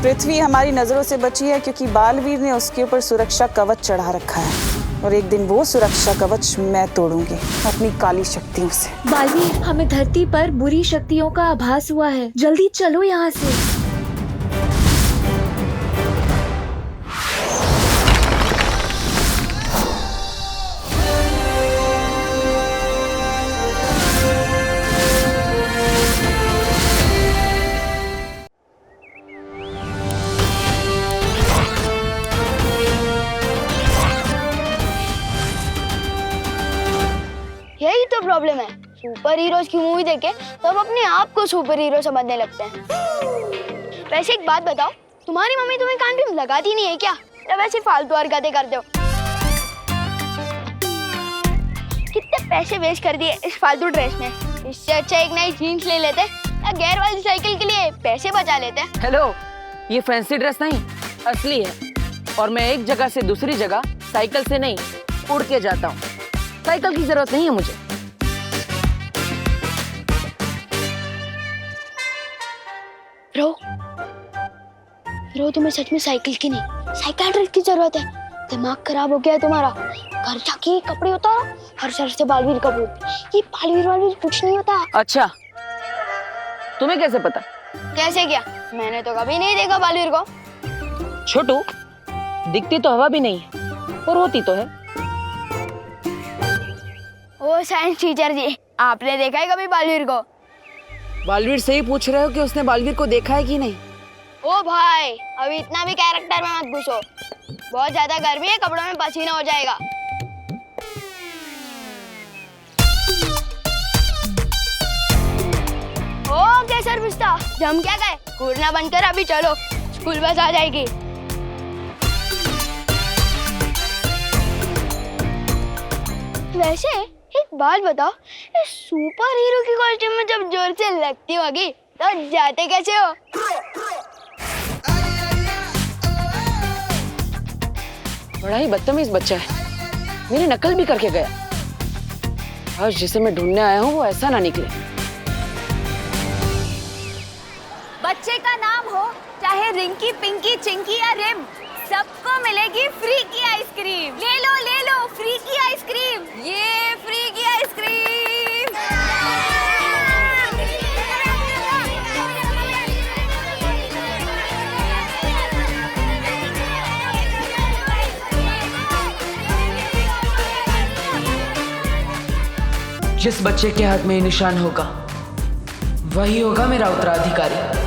पृथ्वी हमारी नजरों से बची है क्योंकि बालवीर ने उसके ऊपर सुरक्षा कवच चढ़ा रखा है और एक दिन वो सुरक्षा कवच मैं तोड़ूंगी अपनी काली शक्तियों से। बालवीर, हमें धरती पर बुरी शक्तियों का आभास हुआ है, जल्दी चलो यहाँ से। यही तो प्रॉब्लम है, सुपर हीरोज की मूवी देखे तो अब अपने आप को सुपर हीरो समझने लगते हैं। वैसे एक बात बताओ, तुम्हारी मम्मी तुम्हें कान पे लगाती नहीं है क्या, या वैसे फालतू हरकतें करते हो? कितने पैसे वेस्ट कर दिए इस फालतू ड्रेस में, इससे अच्छा एक नई जीन्स ले लेते या गेयर वाली साइकिल के लिए पैसे बचा लेते। हेलो, ये फैंसी ड्रेस नहीं, असली है। और मैं एक जगह से दूसरी जगह साइकिल से नहीं, उड़ के जाता हूँ। साइकिल की जरूरत नहीं है मुझे। रो तुम्हें सच में साइकिल की नहीं, साइकियाट्रिस्ट की जरूरत है। दिमाग खराब हो गया है तुम्हारा। घर जाके कपड़े उतारो, हर शहर से बालवीर का भूत। ये बालवीर कुछ नहीं होता। अच्छा, तुम्हें कैसे पता? कैसे क्या? मैंने तो कभी नहीं देखा बालवीर को। छोटू, दिखती तो हवा भी नहीं है और होती तो है। ओ साइंस टीचर जी, आपने देखा है कभी बालवीर को? बालवीर से ही पूछ रहे हो कि उसने बालवीर को देखा है कि नहीं? ओ भाई, अभी इतना भी कैरेक्टर में मत घुसो। बहुत ज्यादा गर्मी है, कपड़ों में पसीना हो जाएगा। ओके सर पिस्ता, जम क्या गए, घूरना बंद कर, अभी चलो, स्कूल बस आ जाएगी। वैसे एक बात बताओ, इस सुपर हीरो की कॉस्ट्यूम में जब जोर से लगती होगी तो जाते कैसे हो? बड़ा ही बदतमीज बच्चा है, मेरी नकल भी करके गया। आज जिसे मैं ढूंढने आया हूँ वो ऐसा ना निकले। बच्चे का नाम हो चाहे रिंकी, पिंकी, चिंकी या रिम, सबको मिलेगी फ्री की आइसक्रीम। ले लो फ्री की आइसक्रीम, ये फ्री की आइसक्रीम। जिस बच्चे के हाथ में ये निशान होगा वही होगा मेरा उत्तराधिकारी।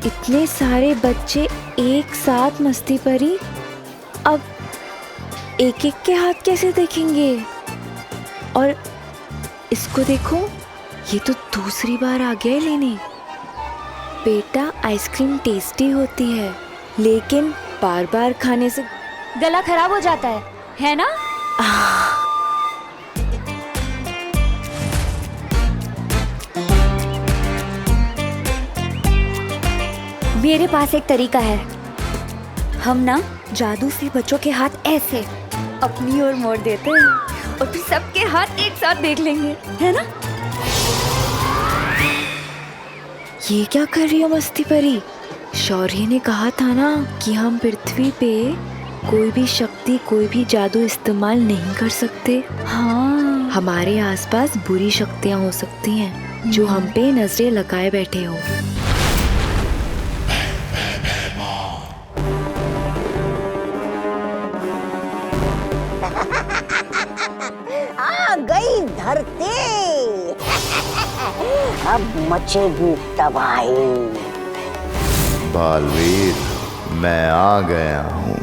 इतने सारे बच्चे एक साथ मस्ती परी, अब एक एक के हाथ कैसे देखेंगे? और इसको देखो, ये तो दूसरी बार आ गया है लेने। बेटा, आइसक्रीम टेस्टी होती है लेकिन बार बार खाने से गला खराब हो जाता है ना? मेरे पास एक तरीका है। हम ना जादू से बच्चों के हाथ ऐसे अपनी ओर मोड़ देते हैं और फिर सबके हाथ एक साथ देख लेंगे, है ना? ये क्या कर रही हो मस्ती परी? शौर्य ने कहा था ना कि हम पृथ्वी पे कोई भी शक्ति, कोई भी जादू इस्तेमाल नहीं कर सकते। हाँ, हमारे आसपास बुरी शक्तियाँ हो सकती हैं जो हम पे नजरें लगाए बैठे हो। आ गई धरती, अब मचेगी तबाही। बालवीर, मैं आ गया हूँ।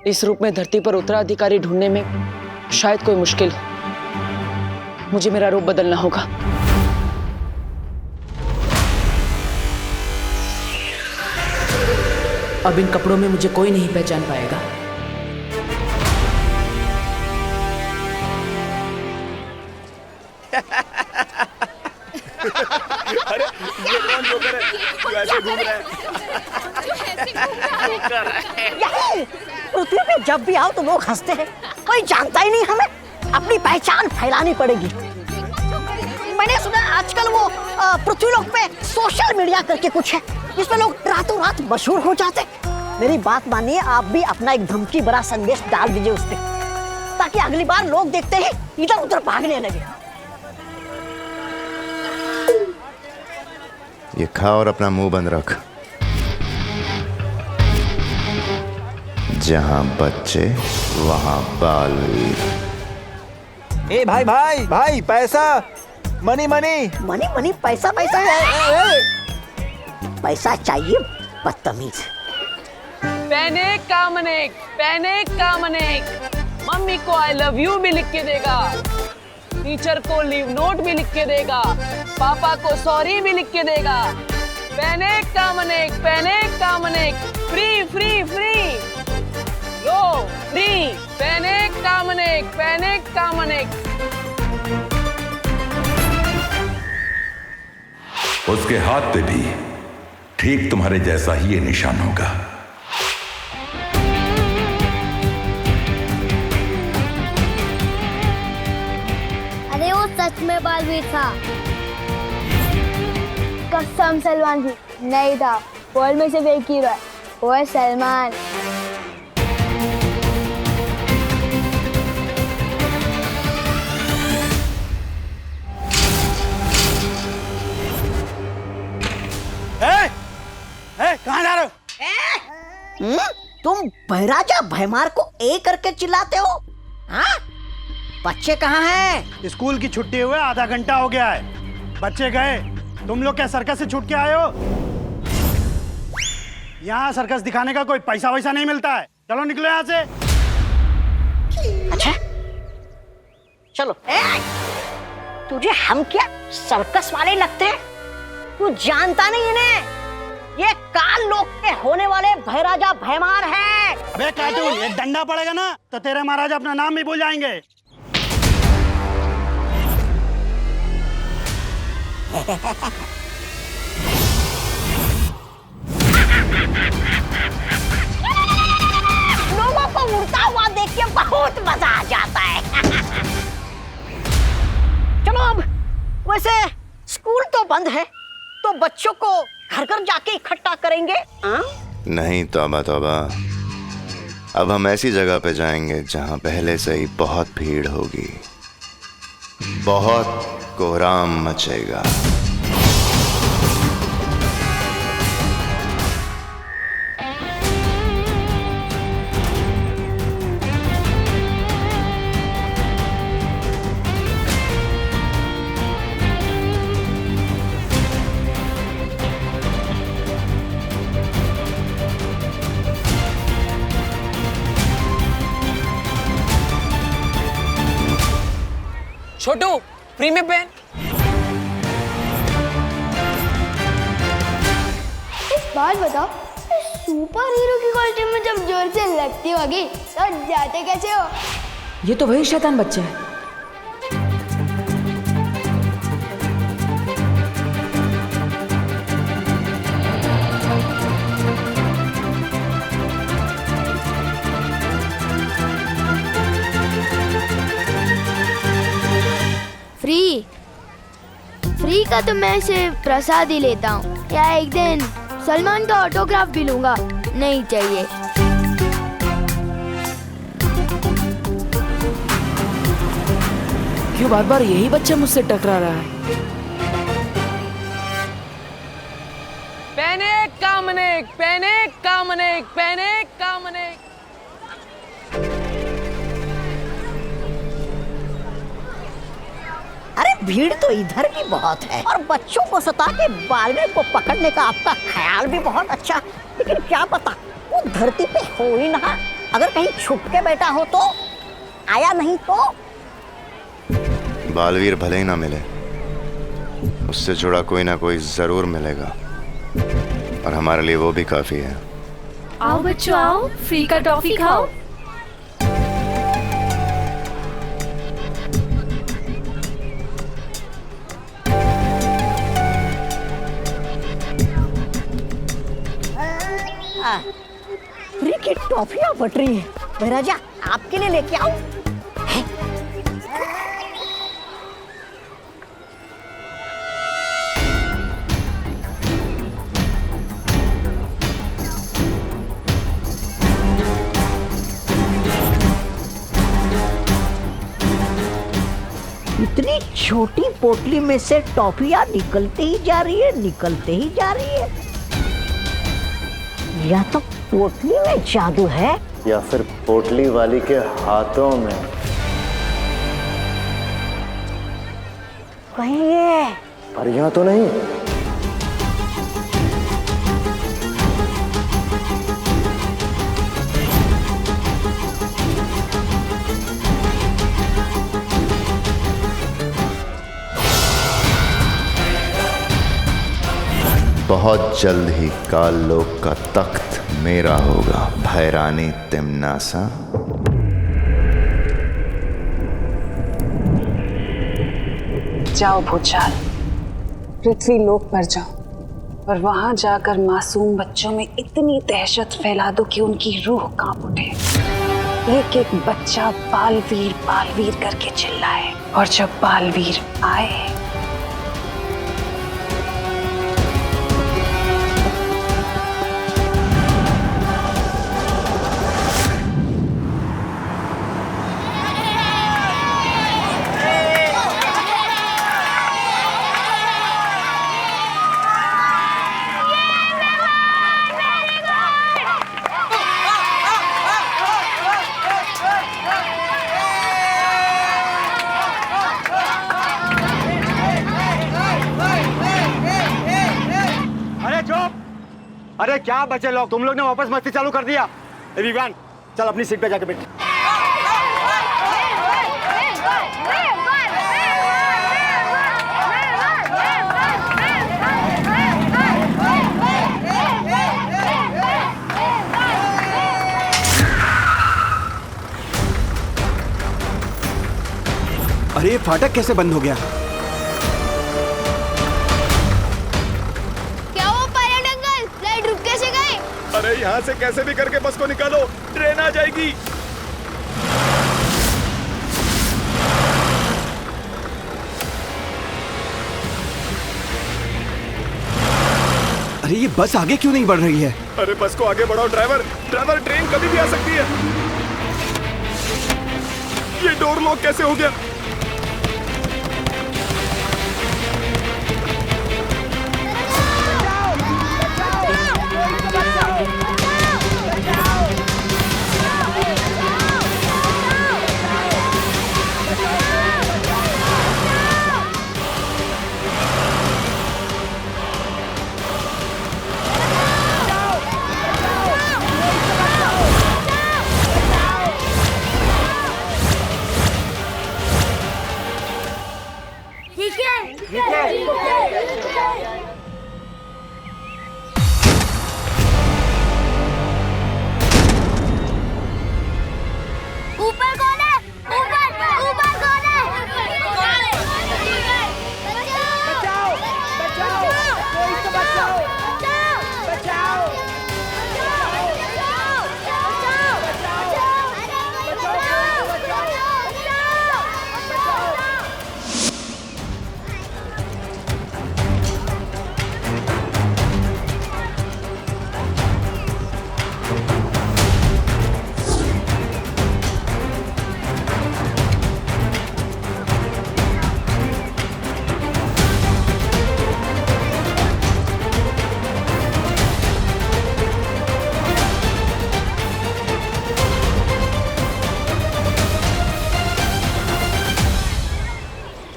इस रूप में धरती पर उत्तराधिकारी ढूंढने में शायद कोई मुश्किल हो। मुझे मेरा रूप बदलना होगा। अब इन कपड़ों में मुझे कोई नहीं पहचान पाएगा। अरे ये कौन जोकर है जो ऐसे घूम रहा है? पृथ्वी पे जब भी आओ तो लोग हंसते हैं, कोई जानता ही नहीं हमें, अपनी पहचान फैलानी पड़ेगी। मैंने सुना आजकल वो पृथ्वीलोक पे सोशल मीडिया करके कुछ है जिसमें लोग रातों रात मशहूर हो जाते। मेरी बात मानिए, आप भी अपना एक धमकी भरा संदेश डाल दीजिए उस पे, ताकि अगली बार लोग देखते ही इधर उधर भागने लगे। ये खा और अपना मुंह बंद रख। जहां बच्चे वहां बालवीर। ए भाई भाई भाई, पैसा, मनी मनी मनी मनी, पैसा पैसा, पैसा चाहिए बदतमीज। पैनिक का मनेक मम्मी को आई लव यू भी लिख के देगा, टीचर को लीव नोट भी लिख के देगा, पापा को सॉरी भी लिख के देगा। पैनिक का मनेक, फ्री फ्री फ्री, लो फ्री। पैनिक का मनेक। उसके हाथ पे भी ठीक तुम्हारे जैसा ही ये निशान होगा। अरे वो सच में बालवीर था। कसम सलमान जी, नहीं था। वर्ल्ड में सिर्फ एक हीरो है, वो है सलमान। कहाँ जा रहे हो? तुम बहराजा भैमार को ए करके चिल्लाते हो? हाँ? बच्चे कहाँ हैं? स्कूल की छुट्टी हुए आधा घंटा हो गया है, बच्चे गए। तुम लोग क्या सर्कस से छूट के आए हो? यहाँ सर्कस दिखाने का कोई पैसा वैसा नहीं मिलता है। चलो निकलो यहाँ से। अच्छा चलो। तुझे हम क्या सर्कस वाले लगते हैं? तू जानता नहीं इन्हें? ये काल लोक के होने वाले भैराजा भैमार है। अबे कार्टून, एक डंडा पड़ेगा ना तो तेरे महाराज अपना नाम भी भूल जाएंगे। लोगों को उड़ता हुआ देख के बहुत मजा आ जाता है। चलो अब, वैसे स्कूल तो बंद है, तो बच्चों को घर घर जाके इकट्ठा करेंगे। नहीं तौबा तौबा, अब हम ऐसी जगह पे जाएंगे जहां पहले से ही बहुत भीड़ होगी, बहुत कोहराम मचेगा। छोटू, फ्री में पेन। एक बात बताओ, सुपर हीरो की कॉस्ट्यूम में जब जोर से लगती होगी तो जाते कैसे हो? ये तो वही शैतान बच्चा है। फ्री का तो मैं इसे प्रसाद ही लेता हूँ, या एक दिन सलमान का ऑटोग्राफ भी लूंगा। नहीं चाहिए। क्यों बार बार यही बच्चा मुझसे टकरा रहा है? पैनिक का मनेक। अरे भीड़ तो इधर भी बहुत है, और बच्चों को सता के बालवीर को पकड़ने का आपका ख्याल भी बहुत अच्छा। लेकिन क्या पता वो धरती पे हो ही ना, अगर कहीं छुप के बैठा हो तो, आया नहीं तो। बालवीर भले ही ना मिले, उससे जुड़ा कोई ना कोई जरूर मिलेगा, और हमारे लिए वो भी काफी है। आओ बच्चों आओ, फ्री का टॉफी खाओ। फ्री की टॉफियां बट रही है। भैराजा आपके लिए लेके आओ। इतनी छोटी पोटली में से टॉफियां निकलते ही जा रही है, निकलते ही जा रही है। या तो पोटली में जादू है या फिर पोटली वाली के हाथों में। कहीं ये परियां तो नहीं? बहुत जल्द ही काल लोक का तख्त मेरा होगा, भैरानी तिमनासा। जाओ भूचाल, पृथ्वी लोक पर जाओ और वहां जाकर मासूम बच्चों में इतनी दहशत फैला दो कि उनकी रूह कांप उठे। एक एक बच्चा बालवीर करके चिल्लाए, और जब बालवीर आए अरे क्या बचे लोग, तुम लोग ने वापस मस्ती चालू कर दिया। विवान चल अपनी सीट पे जाके बैठ। अरे ये फाटक कैसे बंद हो गया? अरे यहाँ से कैसे भी करके बस को निकालो, ट्रेन आ जाएगी। अरे ये बस आगे क्यों नहीं बढ़ रही है? अरे बस को आगे बढ़ाओ ड्राइवर, ड्राइवर ट्रेन कभी भी आ सकती है। ये डोर लॉक कैसे हो गया?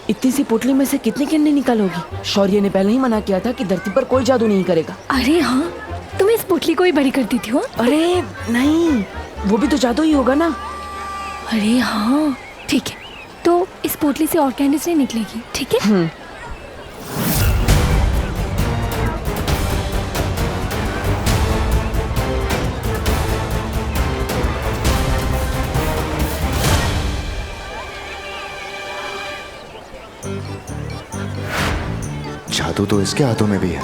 इतनी सी पोटली में से कितनी किन्नी निकालोगी? शौर्य ने पहले ही मना किया था कि धरती पर कोई जादू नहीं करेगा। अरे हाँ, तुम इस पोटली को ही बड़ी कर दी थी हो? अरे नहीं, वो भी तो जादू ही होगा ना। अरे हाँ ठीक है, तो इस पोटली से और कैंडीज नहीं निकलेगी, ठीक है? जादू तो इसके हाथों में भी है।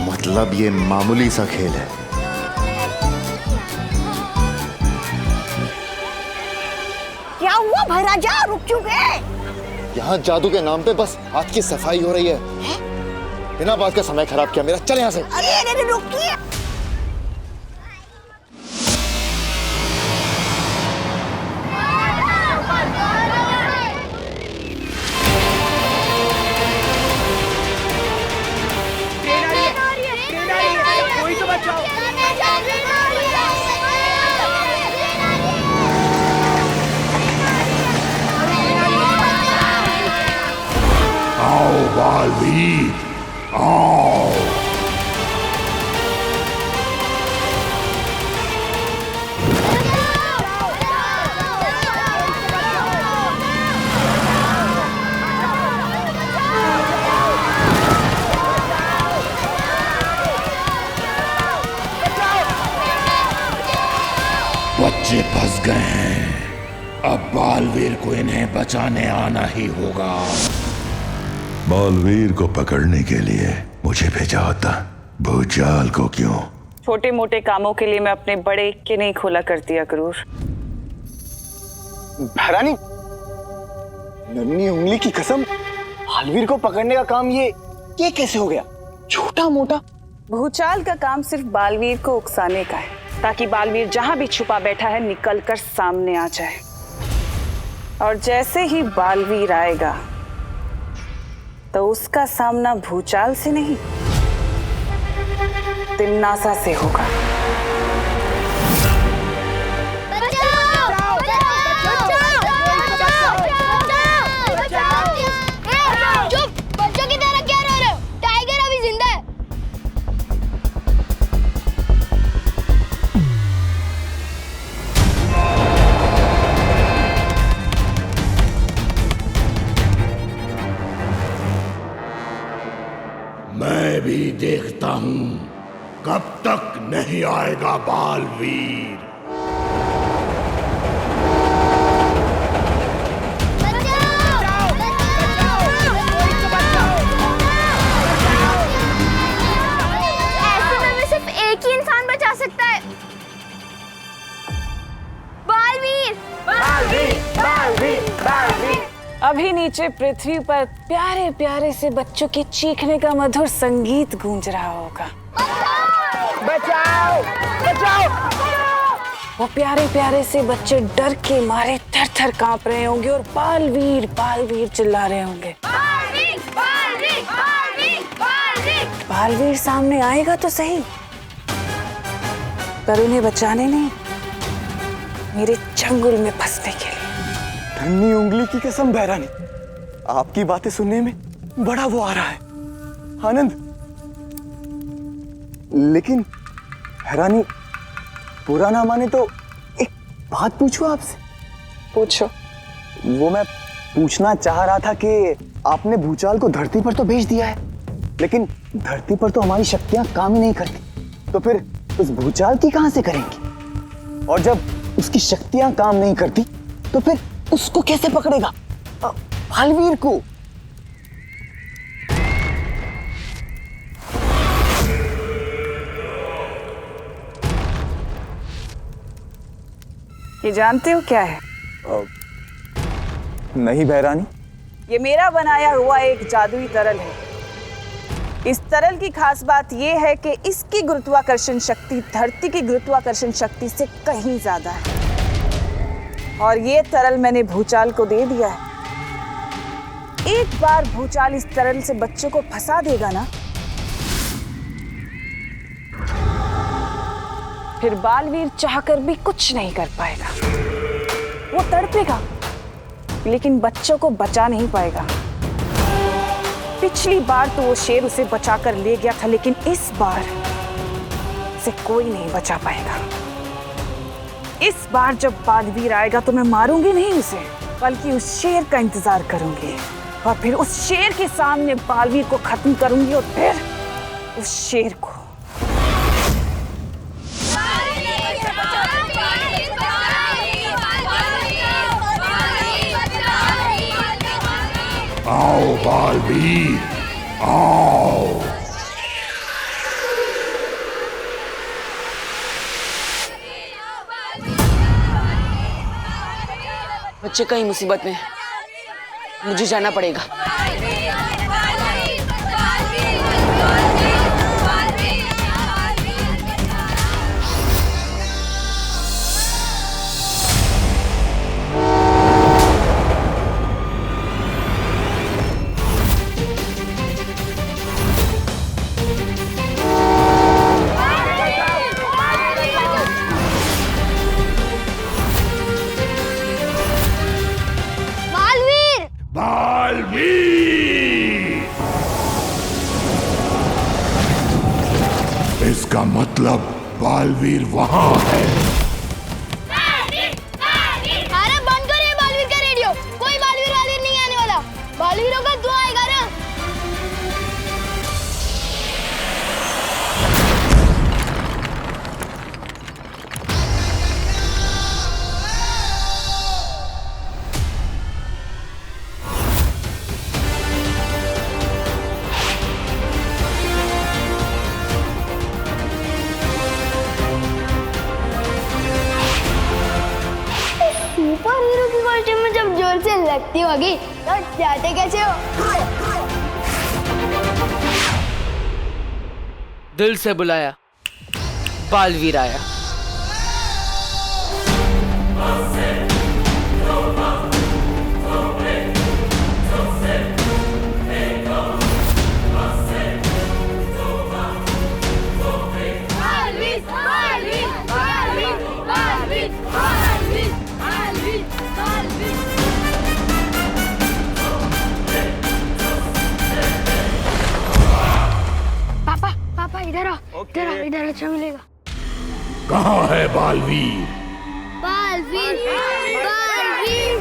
मतलब ये मामूली सा खेल है। क्या हुआ भैराजा, रुक क्यों गए? यहाँ जादू के नाम पे बस हाथ की सफाई हो रही है। बिना बात का समय खराब किया मेरा, चल यहाँ से। अरे रुकिए। बालवीर आओ। बच्चे फंस गए हैं, अब बालवीर को इन्हें बचाने आना ही होगा। बालवीर को पकड़ने के लिए मुझे भेजा होता, भूचाल को क्यों? छोटे मोटे कामों के लिए मैं अपने बड़े के नहीं खोला करती अक्रूर। महारानी, नन्ही उंगली की कसम, बालवीर को पकड़ने का काम ये कैसे हो गया? छोटा मोटा भूचाल का काम सिर्फ बालवीर को उकसाने का है, ताकि बालवीर जहां भी छुपा बैठा है निकलकर सामने आ जाए। और जैसे ही बालवीर आएगा तो उसका सामना भूचाल से नहीं, तिन्नासा से होगा। चुप! बच्चों की तरह क्या रो रहे हो? टाइगर अभी जिंदा है। मैं भी देखता हूं कब तक नहीं आएगा बालवीर। ऐसे में सिर्फ एक ही इंसान बचा सकता है। बालवीर! बालवीर! बालवीर! बालवीर! अभी नीचे पृथ्वी पर प्यारे प्यारे से बच्चों के चीखने का मधुर संगीत गूंज रहा होगा। बचाओ! बचाओ! वो प्यारे प्यारे से बच्चे डर के मारे थर थर कांप रहे होंगे और बालवीर बालवीर चिल्ला रहे होंगे। बालवीर! बालवीर! बालवीर! बालवीर! बालवीर सामने आएगा तो सही, पर उन्हें बचाने नहीं, मेरे चंगुल में फंसने के लिए। नन्ही उंगली की कसम बहरानी, आपकी बातें सुनने में बड़ा वो आ रहा है, आनंद। लेकिन बहरानी, बुरा ना माने तो एक बात पूछूं आपसे? पूछो। वो मैं पूछना चाह रहा था कि आपने भूचाल को धरती पर तो भेज दिया है, लेकिन धरती पर तो हमारी शक्तियां काम ही नहीं करती, तो फिर उस भूचाल की कहां से करेंगे? और जब उसकी शक्तियां काम नहीं करती तो फिर उसको कैसे पकड़ेगा, बालवीर को? ये जानते हो क्या है? नहीं बहरानी। ये मेरा बनाया हुआ एक जादुई तरल है। इस तरल की खास बात यह है कि इसकी गुरुत्वाकर्षण शक्ति धरती की गुरुत्वाकर्षण शक्ति से कहीं ज्यादा है। और ये तरल मैंने भूचाल को दे दिया है। एक बार भूचाल इस तरल से बच्चों को फंसा देगा ना, फिर बालवीर चाहकर भी कुछ नहीं कर पाएगा। वो तड़पेगा लेकिन बच्चों को बचा नहीं पाएगा। पिछली बार तो वो शेर उसे बचाकर ले गया था, लेकिन इस बार से कोई नहीं बचा पाएगा। इस बार जब बालवीर आएगा तो मैं मारूंगी नहीं उसे, बल्कि उस शेर का इंतजार करूंगी और फिर उस शेर के सामने बालवीर को खत्म करूंगी और फिर उस शेर को। आओ बालवीर आओ। बच्चे कहीं मुसीबत में, मुझे जाना पड़ेगा। बालवीर! बालवीर मतलब बालवीर वहां है। अरे बंद करो ये बालवीर का रेडियो। कोई बालवीर नहीं आने वाला। बालवीरों का दुआ आएगा ना। सुपर हीरो की कॉस्ट्यूम में जब जोर से लगती होगी तो जाते कैसे हो? दिल से बुलाया, बालवीर आया। पापा इधर आओ। इधर अच्छा मिलेगा। कहाँ है बालवीर? बालवीर बालवीर बालवीर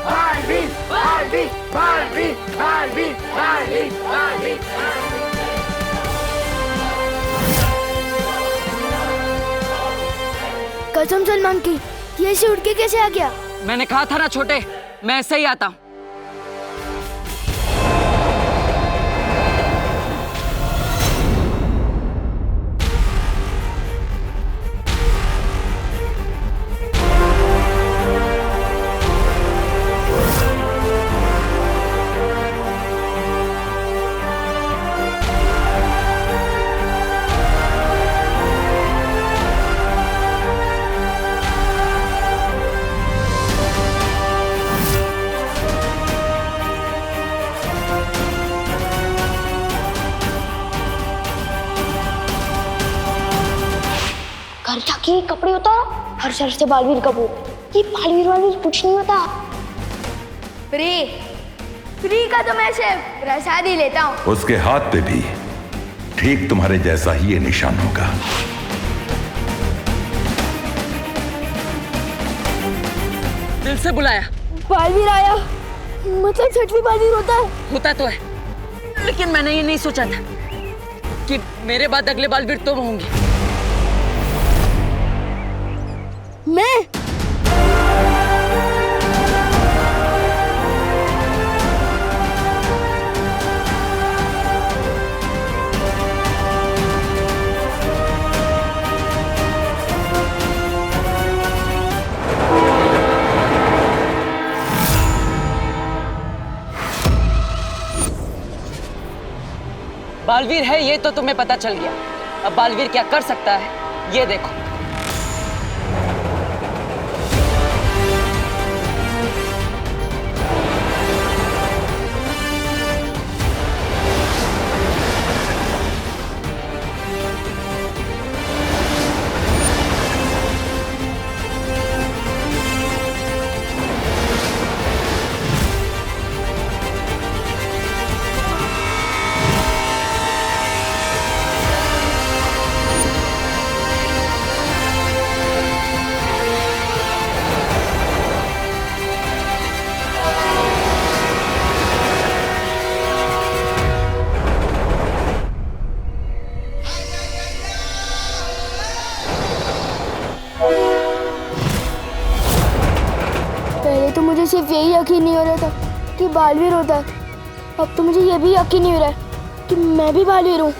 बालवीर बालवीर बालवीर बालवीर बालवीर बालवीर। कसम सलमान की, ये ऐसे उड़ के कैसे आ गया? मैंने कहा था ना छोटे, मैं ऐसे ही आता हूँ। घर जाके कपड़े उतारो, हर शहर से बालवीर कपूर। ये बालवीर कुछ नहीं होता। फ्री का तो मैं सिर्फ प्रसाद ही लेता हूँ। उसके हाथ पे भी ठीक तुम्हारे जैसा ही ये निशान होगा। दिल से बुलाया, बालवीर आया, मतलब सच में बालवीर होता है? होता तो है, लेकिन मैंने ये नहीं सोचा था कि मेरे बाद अगले बालवीर तुम होंगी। मैं? बालवीर है ये तो तुम्हें पता चल गया। अब बालवीर क्या कर सकता है ये देखो। सिर्फ यही यकीन नहीं हो रहा था कि बालवीर होता है, अब तो मुझे ये भी यकीन नहीं हो रहा है कि मैं भी बालवीर हूँ।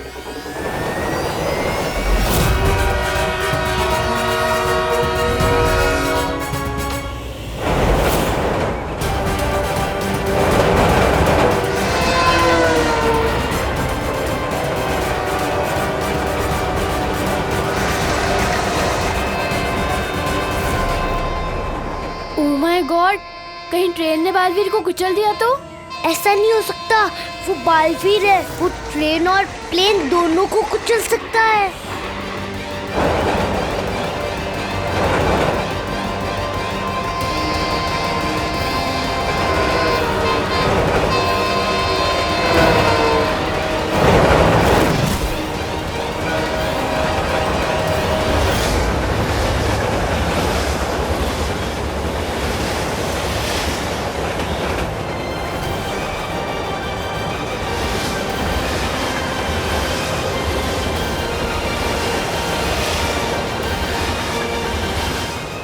ओह माय गॉड, कहीं ट्रेन ने बालवीर को कुचल दिया तो? ऐसा नहीं हो सकता, वो बालवीर है, वो ट्रेन और प्लेन दोनों को कुचल सकता है।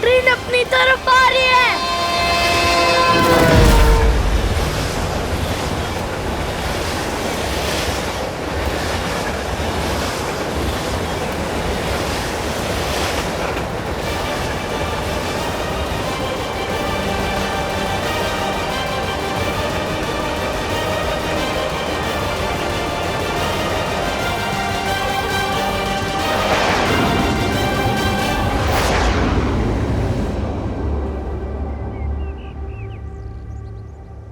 ट्रेन अपनी तरफ आ रही है।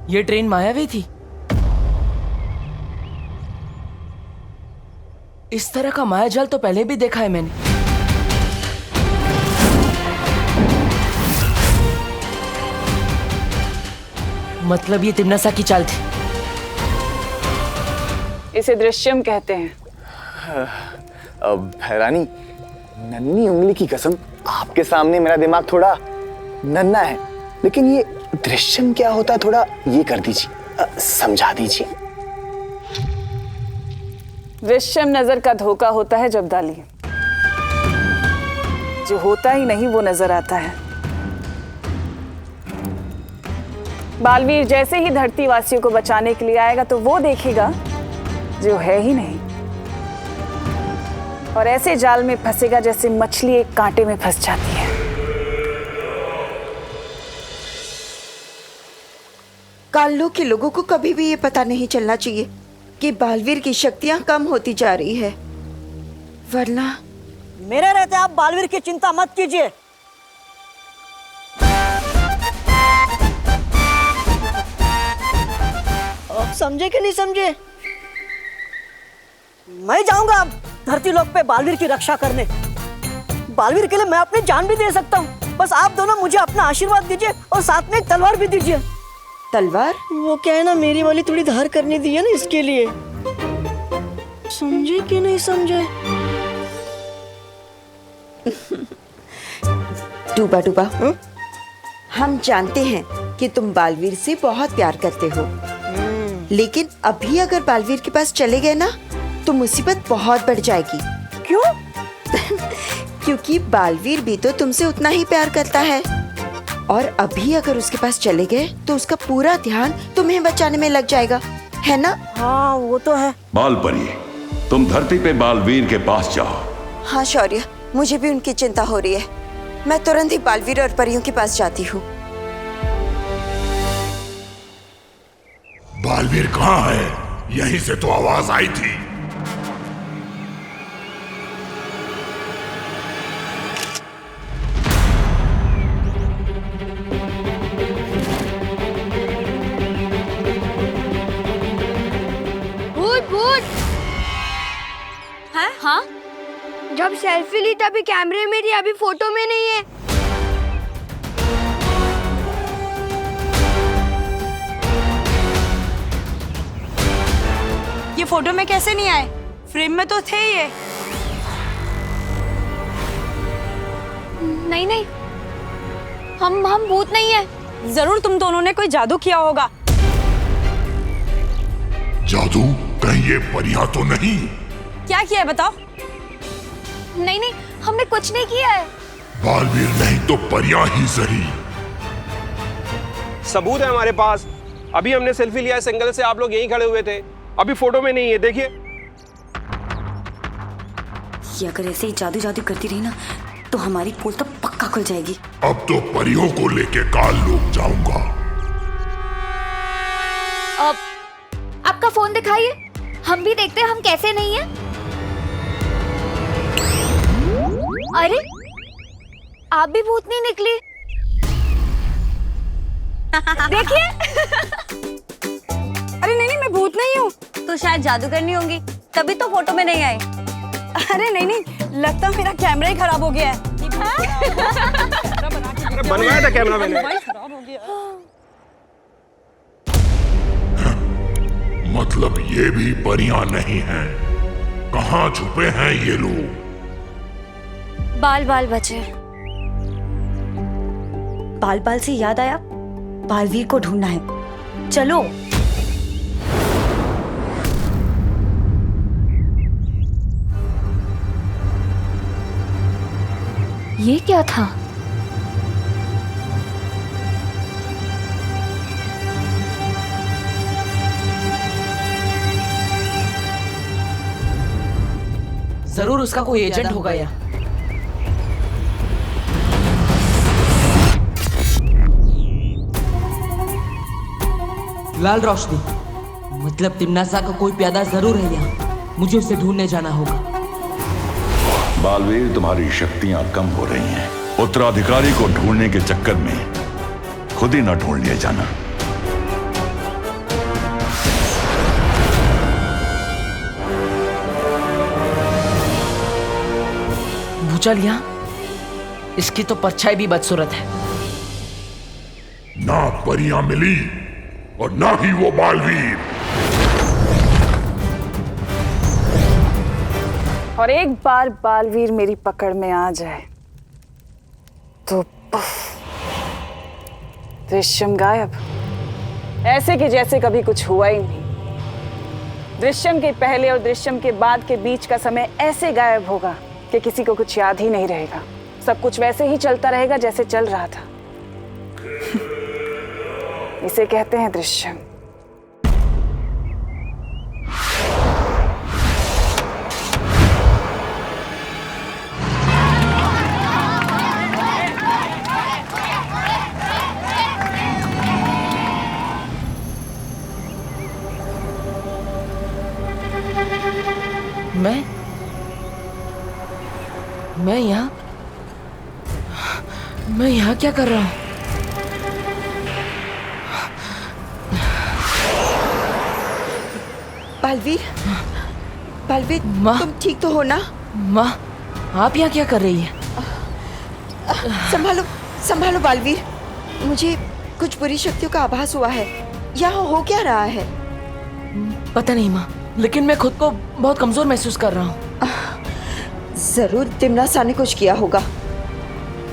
ये ट्रेन मायावी थी। इस तरह का मायाजाल तो पहले भी देखा है मैंने। मतलब ये तिम्नासा की चाल थी। इसे दृश्यम कहते हैं। रानी, नन्ही उंगली की कसम, आपके सामने मेरा दिमाग थोड़ा नन्हा है, लेकिन ये दृश्यम क्या होता है थोड़ा ये कर दीजिए, समझा दीजिए। दृश्यम नजर का धोखा होता है जब्दाली, जो होता ही नहीं वो नजर आता है। बालवीर जैसे ही धरती वासियों को बचाने के लिए आएगा तो वो देखेगा जो है ही नहीं, और ऐसे जाल में फंसेगा जैसे मछली एक कांटे में फंस जाती है। काल्लो के लोगों को कभी भी ये पता नहीं चलना चाहिए कि बालवीर की शक्तियां कम होती जा रही है, वरना मेरे रहते आप बालवीर की चिंता मत कीजिए। आप समझे कि नहीं समझे? मैं जाऊंगा अब धरती लोक पे बालवीर की रक्षा करने। बालवीर के लिए मैं अपनी जान भी दे सकता हूँ, बस आप दोनों मुझे अपना आशीर्वाद दीजिए और साथ में एक तलवार भी दीजिए। तलवार? वो क्या है ना, मेरी वाली थोड़ी धार करनी दी है ना, इसके लिए। समझे कि नहीं समझे? डूबा डूबा, हम जानते हैं कि तुम बालवीर से बहुत प्यार करते हो, लेकिन अभी अगर बालवीर के पास चले गए ना तो मुसीबत बहुत बढ़ जाएगी। क्यों? क्योंकि बालवीर भी तो तुमसे उतना ही प्यार करता है, और अभी अगर उसके पास चले गए तो उसका पूरा ध्यान तुम्हें बचाने में लग जाएगा, है ना? हाँ वो तो है। बालपरी, तुम धरती पे बालवीर के पास जाओ। हाँ शौर्य, मुझे भी उनकी चिंता हो रही है। मैं तुरंत ही बालवीर और परियों के पास जाती हूँ। बालवीर कहाँ है? यहीं से तो आवाज आई थी। हाँ? जब सेल्फी ली तभी कैमरे में थी, अभी फोटो में नहीं है। ये फोटो में कैसे नहीं आए? फ्रेम में तो थे ये। नहीं नहीं, हम भूत नहीं है। जरूर तुम दोनों ने कोई जादू किया होगा। जादू? कहीं ये परियां तो नहीं? क्या किया है बताओ? नहीं नहीं, हमने कुछ नहीं किया है। बालवीर नहीं तो परियां ही सही, सबूत है हमारे पास। अभी हमने सेल्फी लिया इस एंगल से, आप लोग यहीं खड़े हुए थे, अभी फोटो में नहीं है, देखिए। ये अगर ऐसे ही जादू जादू करती रही ना तो हमारी पोल तो पक्का खुल जाएगी। अब तो परियों को लेके काल लोग जाऊंगा। आपका फोन दिखाइए, हम भी देखते हैं हम कैसे नहीं है। अरे आप भी भूतनी निकली। देखिए। अरे नहीं मैं भूत नहीं हूँ। तो शायद जादूगरनी होंगी, तभी तो फोटो में नहीं आई। अरे नहीं, लगता मेरा कैमरा ही खराब हो गया है। बनवाया था कैमरा मैंने। मतलब ये भी परियां नहीं हैं। कहाँ छुपे हैं ये लोग? बाल बाल बचे। बाल बाल से याद आया, बालवीर को ढूंढना है, चलो। ये क्या था? जरूर उसका कोई एजेंट होगा या लाल रोशनी, मतलब तिमनासा का कोई प्यादा जरूर है यहाँ। मुझे उसे ढूंढने जाना होगा। बालवीर, तुम्हारी शक्तियां कम हो रही हैं। उत्तराधिकारी को ढूंढने के चक्कर में खुद ही न ढूंढ लिया जाना। भूचाल यहाँ, इसकी तो परछाई भी बदसूरत है। ना परियां मिली और ना ही वो बालवीर। और एक बार बालवीर मेरी पकड़ में आ जाए तो दृश्यम गायब, ऐसे कि जैसे कभी कुछ हुआ ही नहीं। दृश्यम के पहले और दृश्यम के बाद के बीच का समय ऐसे गायब होगा कि किसी को कुछ याद ही नहीं रहेगा। सब कुछ वैसे ही चलता रहेगा जैसे चल रहा था। इसे कहते हैं दृश्यम। मैं यहाँ क्या कर रहा हूँ? बालवीर, बालवीर, तुम ठीक तो हो ना? माँ, आप यहाँ क्या कर रही है? संभालो, संभालो बालवीर, मुझे कुछ बुरी शक्तियों का आभास हुआ है। यहाँ हो क्या रहा है? पता नहीं माँ, लेकिन मैं खुद को बहुत कमजोर महसूस कर रहा हूँ। जरूर तिमनासा ने कुछ किया होगा।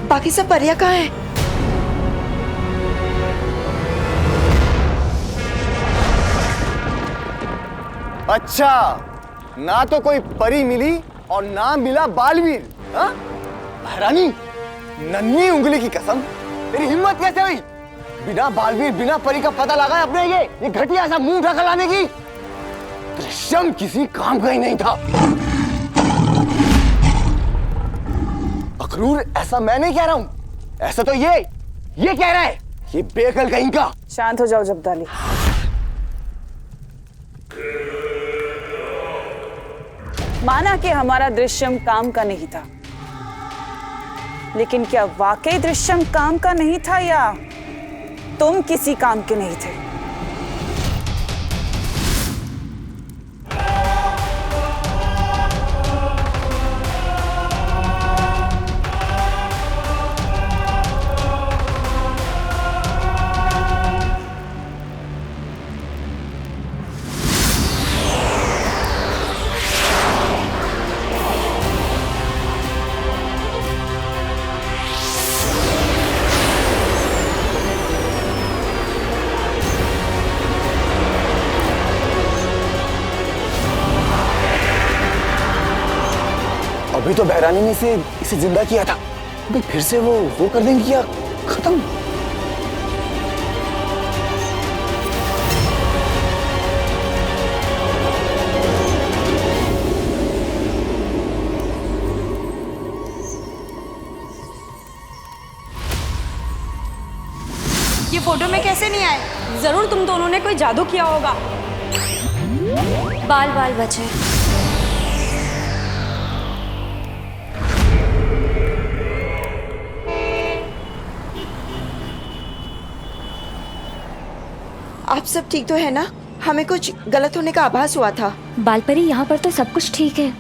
बाकी सब परियां कहाँ हैं? अच्छा, ना तो कोई परी मिली और ना मिला बालवीर। हाँ? महारानी, नन्ही उंगली की कसम, तेरी हिम्मत कैसे हुई बिना बालवीर बिना परी का पता लगाए अपने ये घटिया सा मुंह उठा कर लाने की? दृश्यम किसी काम का ही नहीं था। अखरूर, ऐसा मैं नहीं कह रहा हूँ, ऐसा तो ये कह रहा है, ये बेअकल कहीं का। शांत हो जाओ जब्दाली। माना कि हमारा दृश्यम काम का नहीं था, लेकिन क्या वाकई दृश्यम काम का नहीं था या तुम किसी काम के नहीं थे? अभी तो बहरानी ने इसे जिंदा किया था, अभी फिर से वो कर देंगे या खत्म? फोटो में कैसे नहीं आए? जरूर तुम दोनों ने कोई जादू किया होगा। बाल बाल बचे। आप सब ठीक तो है ना? हमें कुछ गलत होने का आभास हुआ था। बालपरी, यहाँ पर तो सब कुछ ठीक है,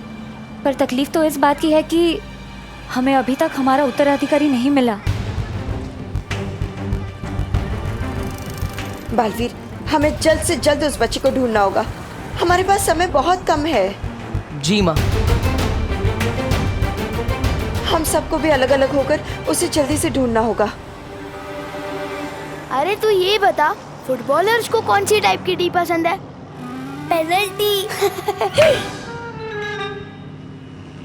पर तकलीफ तो इस बात की है कि हमें अभी तक हमारा उत्तराधिकारी नहीं मिला। बालवीर, हमें जल्द से जल्द उस बच्चे को ढूंढना होगा। हमारे पास समय बहुत कम है। जी माँ। हम सबको भी अलग अलग होकर उसे जल्दी से ढूंढना होगा। अरे तू ये बता, फुटबॉलर्स को कौन सी टाइप की टी पसंद है? पेनल्टी।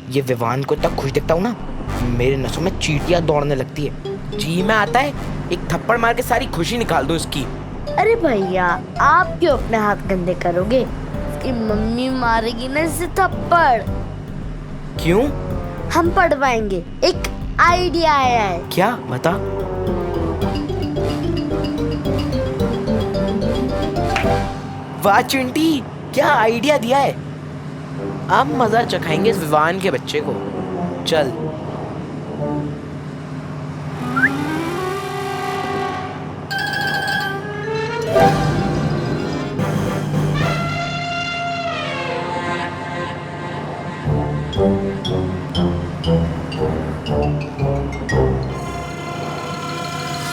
ये विवान को तक खुश देखता हूँ ना, मेरे नसों में चींटियां दौड़ने लगती है। जी में आता है, एक थप्पड़ मार के सारी खुशी निकाल दो इसकी। अरे भैया, आप क्यों अपने हाथ गंदे करोगे? इसकी मम्मी मारेगी ना इसे थप्पड़। क्यों? हम पढ़वाएंगे। एक आइडिया आया है। क्या? बता। वाह चिंटी, क्या आइडिया दिया है। अब मजा चखाएंगे इस विवान के बच्चे को। चल।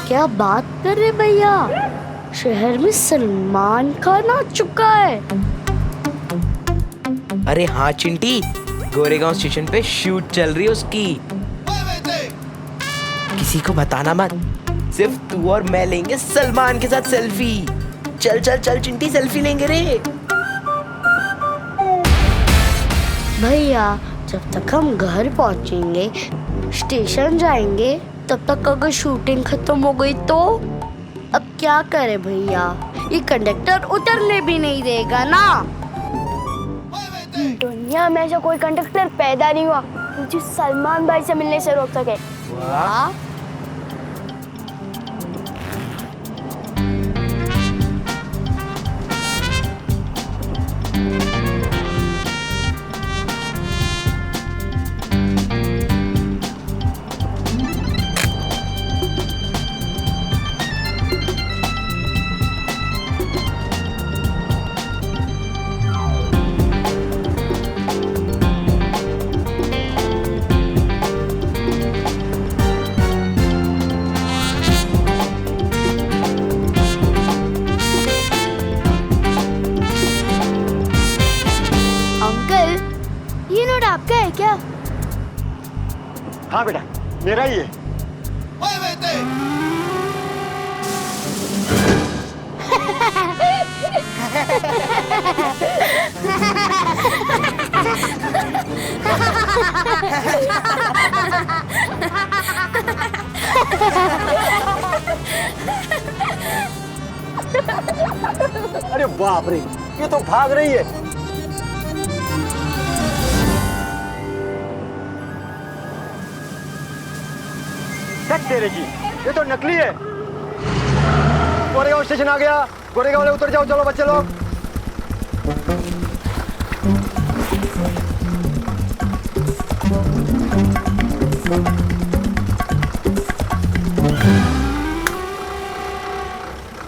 क्या बात कर रहे भैया, शहर में सलमान खान आ चुका है। अरे हाँ चिंटी, गोरेगांव स्टेशन पे शूट चल रही है उसकी। किसी को बताना मत, सिर्फ तू और मैं लेंगे सलमान के साथ सेल्फी। चल चल चल चिंटी, सेल्फी लेंगे रे। भैया, जब तक हम घर पहुंचेंगे, स्टेशन जाएंगे, तब तक अगर शूटिंग खत्म हो गई तो अब क्या करें भैया? ये कंडक्टर उतरने भी नहीं देगा ना। दुनिया में ऐसा कोई कंडक्टर पैदा नहीं हुआ जो सलमान भाई से मिलने से रोक सके। वाह। आपका है क्या? हाँ बेटा, मेरा ही है। अरे बाप रे, ये तो भाग रही है। तेरे की, ये तो नकली है। गोरेगांव स्टेशन आ गया, गोरेगांव वाले उतर जाओ। चलो बच्चे लोग।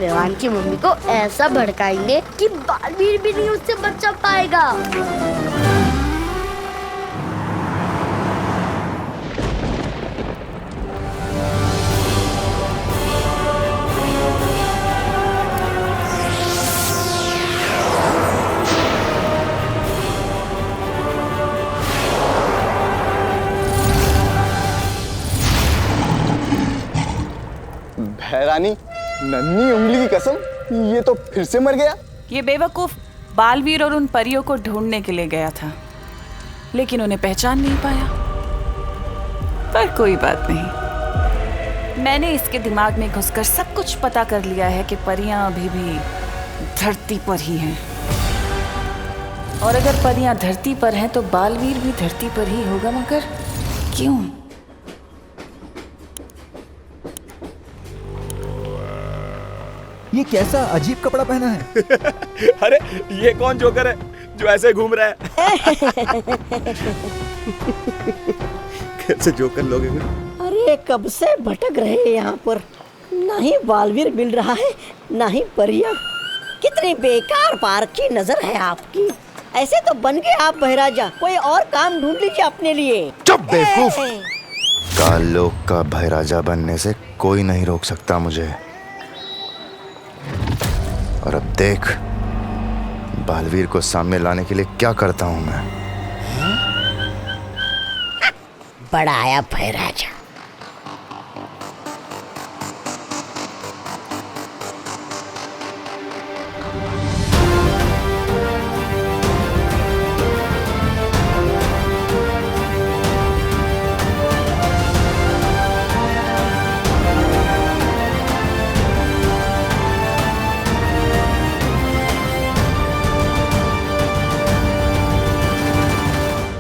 विवान की मम्मी को ऐसा भड़काएंगे कि बालवीर भी नहीं उससे बचा पाएगा। रानी, नन्ही उंगली की कसम, ये तो फिर से मर गया। ये बेवकूफ बालवीर और उन परियों को ढूंढने के लिए गया था, लेकिन उन्हें पहचान नहीं पाया। पर कोई बात नहीं, मैंने इसके दिमाग में घुसकर सब कुछ पता कर लिया है कि परियां अभी भी धरती पर ही हैं। और अगर परियां धरती पर हैं तो बालवीर भी धरती पर ही होगा, मगर क्यों? ये कैसा अजीब कपड़ा पहना है? अरे ये कौन जोकर है जो ऐसे घूम रहा है? कैसे जोकर लोग हैं? अरे कब से भटक रहे हैं यहाँ पर, ना ही बालवीर मिल रहा है ना ही परिया। कितनी बेकार पार्क की नजर है आपकी। ऐसे तो बन गए आप बहराजा, कोई और काम ढूंढ लीजिए अपने लिए। चुप बेवकूफ। काल लोक का बहराजा बनने से कोई नहीं रोक सकता मुझे। और अब देख बालवीर को सामने लाने के लिए क्या करता हूं मैं। बड़ा आया बहराजा।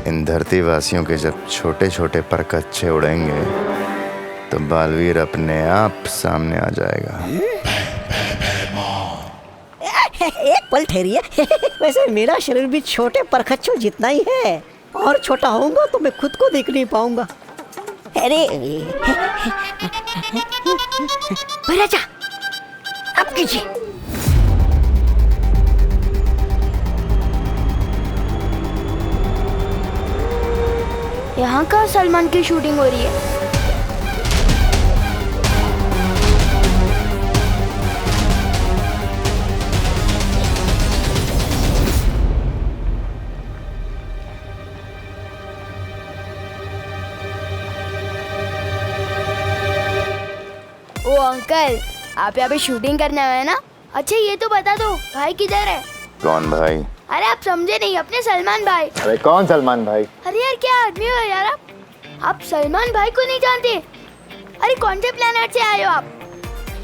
इन धरतीवासियों के जब छोटे छोटे पर कच्चे उड़ेंगे तो बालवीर अपने आप सामने आ जाएगा। एक पल ठहरिए। वैसे मेरा शरीर भी छोटे परखच्चों जितना ही है, और छोटा होऊंगा तो मैं खुद को देख नहीं पाऊंगा। अरे बहराजा अब कीजिए। यहाँ का सलमान की शूटिंग हो रही है। ओ अंकल, आप यहाँ पे शूटिंग करने आए हैं ना? अच्छा ये तो बता दो भाई किधर है? कौन भाई? अरे आप समझे नहीं, अपने सलमान भाई। अरे कौन सलमान भाई? अरे यार क्या आदमी हो यार आप सलमान भाई को नहीं जानते? अरे कौन से प्लेनेट से आए हो आप?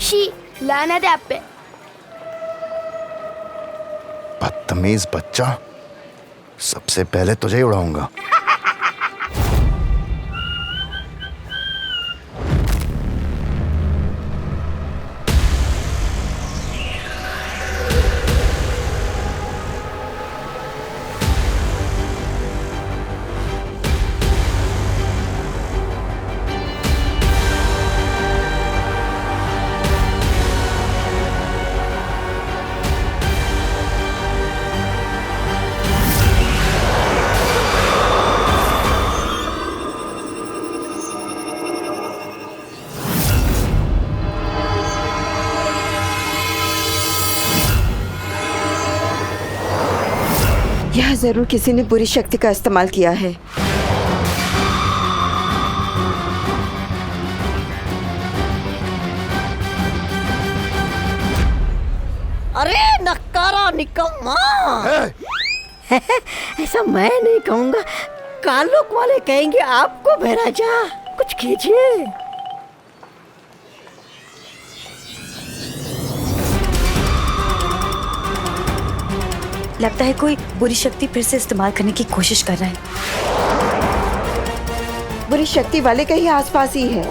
शी लानत है आप पे। बदतमीज बच्चा, सबसे पहले तुझे ही उड़ाऊंगा। यह जरूर किसी ने बुरी शक्ति का इस्तेमाल किया है। अरे नक्कारा निकम्मा। ऐसा मैं नहीं कहूंगा, कालोक वाले कहेंगे आपको। बहराजा कुछ कीजिए। लगता है कोई बुरी शक्ति फिर से इस्तेमाल करने की कोशिश कर रहा है। बुरी शक्ति वाले कहीं आसपास ही है।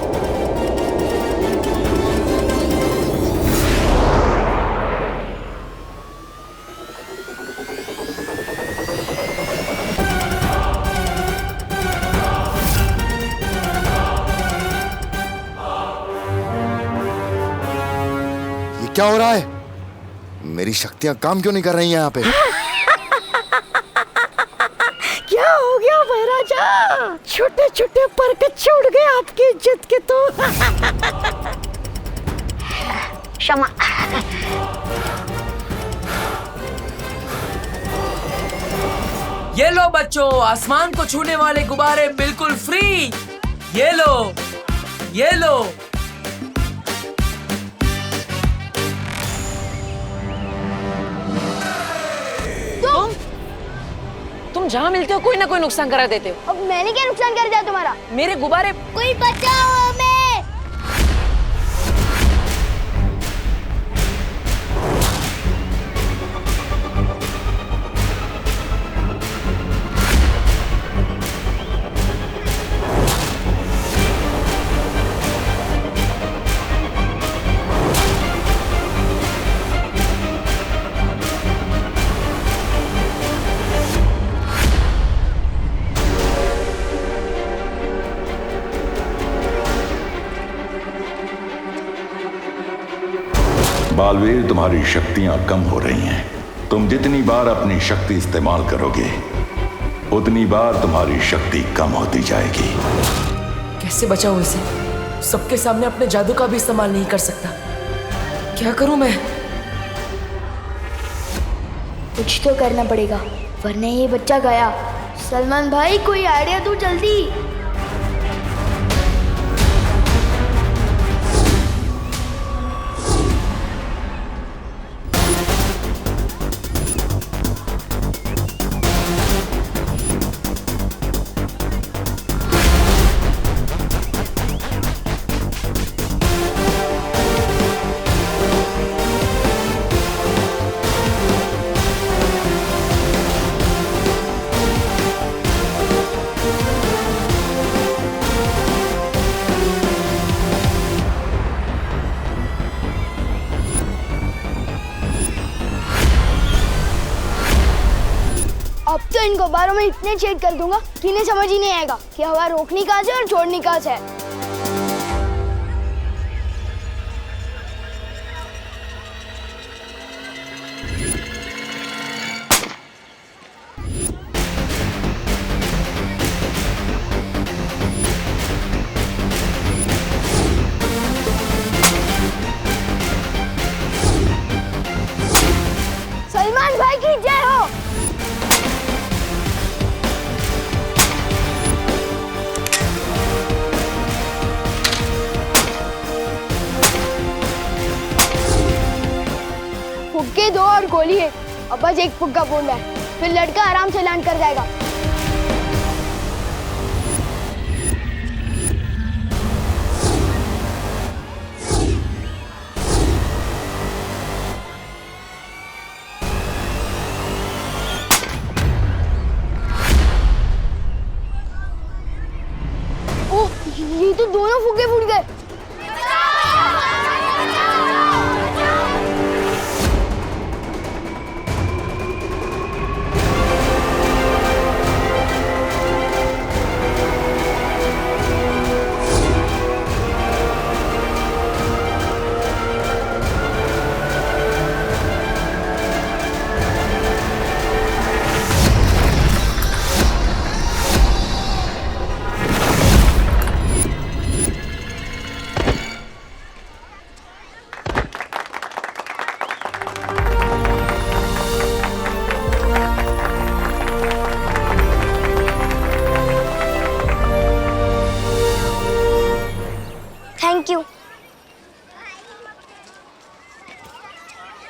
ये क्या हो रहा है? मेरी शक्तियां काम क्यों नहीं कर रही हैं यहाँ पे? क्या हो गया बहराजा? छोटे छोटे पर कच्चे उड़ गए आपकी इज्जत के तो। क्षमा। ये लो बच्चों, आसमान को छूने वाले गुब्बारे बिल्कुल फ्री। ये लो, ये लो। तुम जहाँ मिलते हो कोई ना कोई नुकसान करा देते हो। अब मैंने क्या नुकसान कर दिया तुम्हारा? मेरे गुब्बारे। कोई बचाओ हमें। बालवीर, तुम्हारी शक्तियां कम हो रही हैं। तुम जितनी बार अपनी शक्ति इस्तेमाल करोगे उतनी बार तुम्हारी शक्ति कम होती जाएगी। कैसे बचाऊं इसे? सबके सामने अपने जादू का भी इस्तेमाल नहीं कर सकता। क्या करूं मैं? कुछ तो करना पड़ेगा वरना ये बच्चा गया। सलमान भाई कोई आइडिया दो जल्दी। अब तो इन गुब्बारों में इतने छेद कर दूंगा कि इन्हें समझ ही नहीं आएगा कि हवा रोकनी कहाँ से और छोड़नी कहाँ से है। सलमान भाई की जय हो। फुग्गे दो और गोली है। अब बस एक फुग्गा बोलना है, फिर लड़का आराम से लैंड कर जाएगा। ओह, ये तो दोनों फुग्गे फूट गए। Thank you.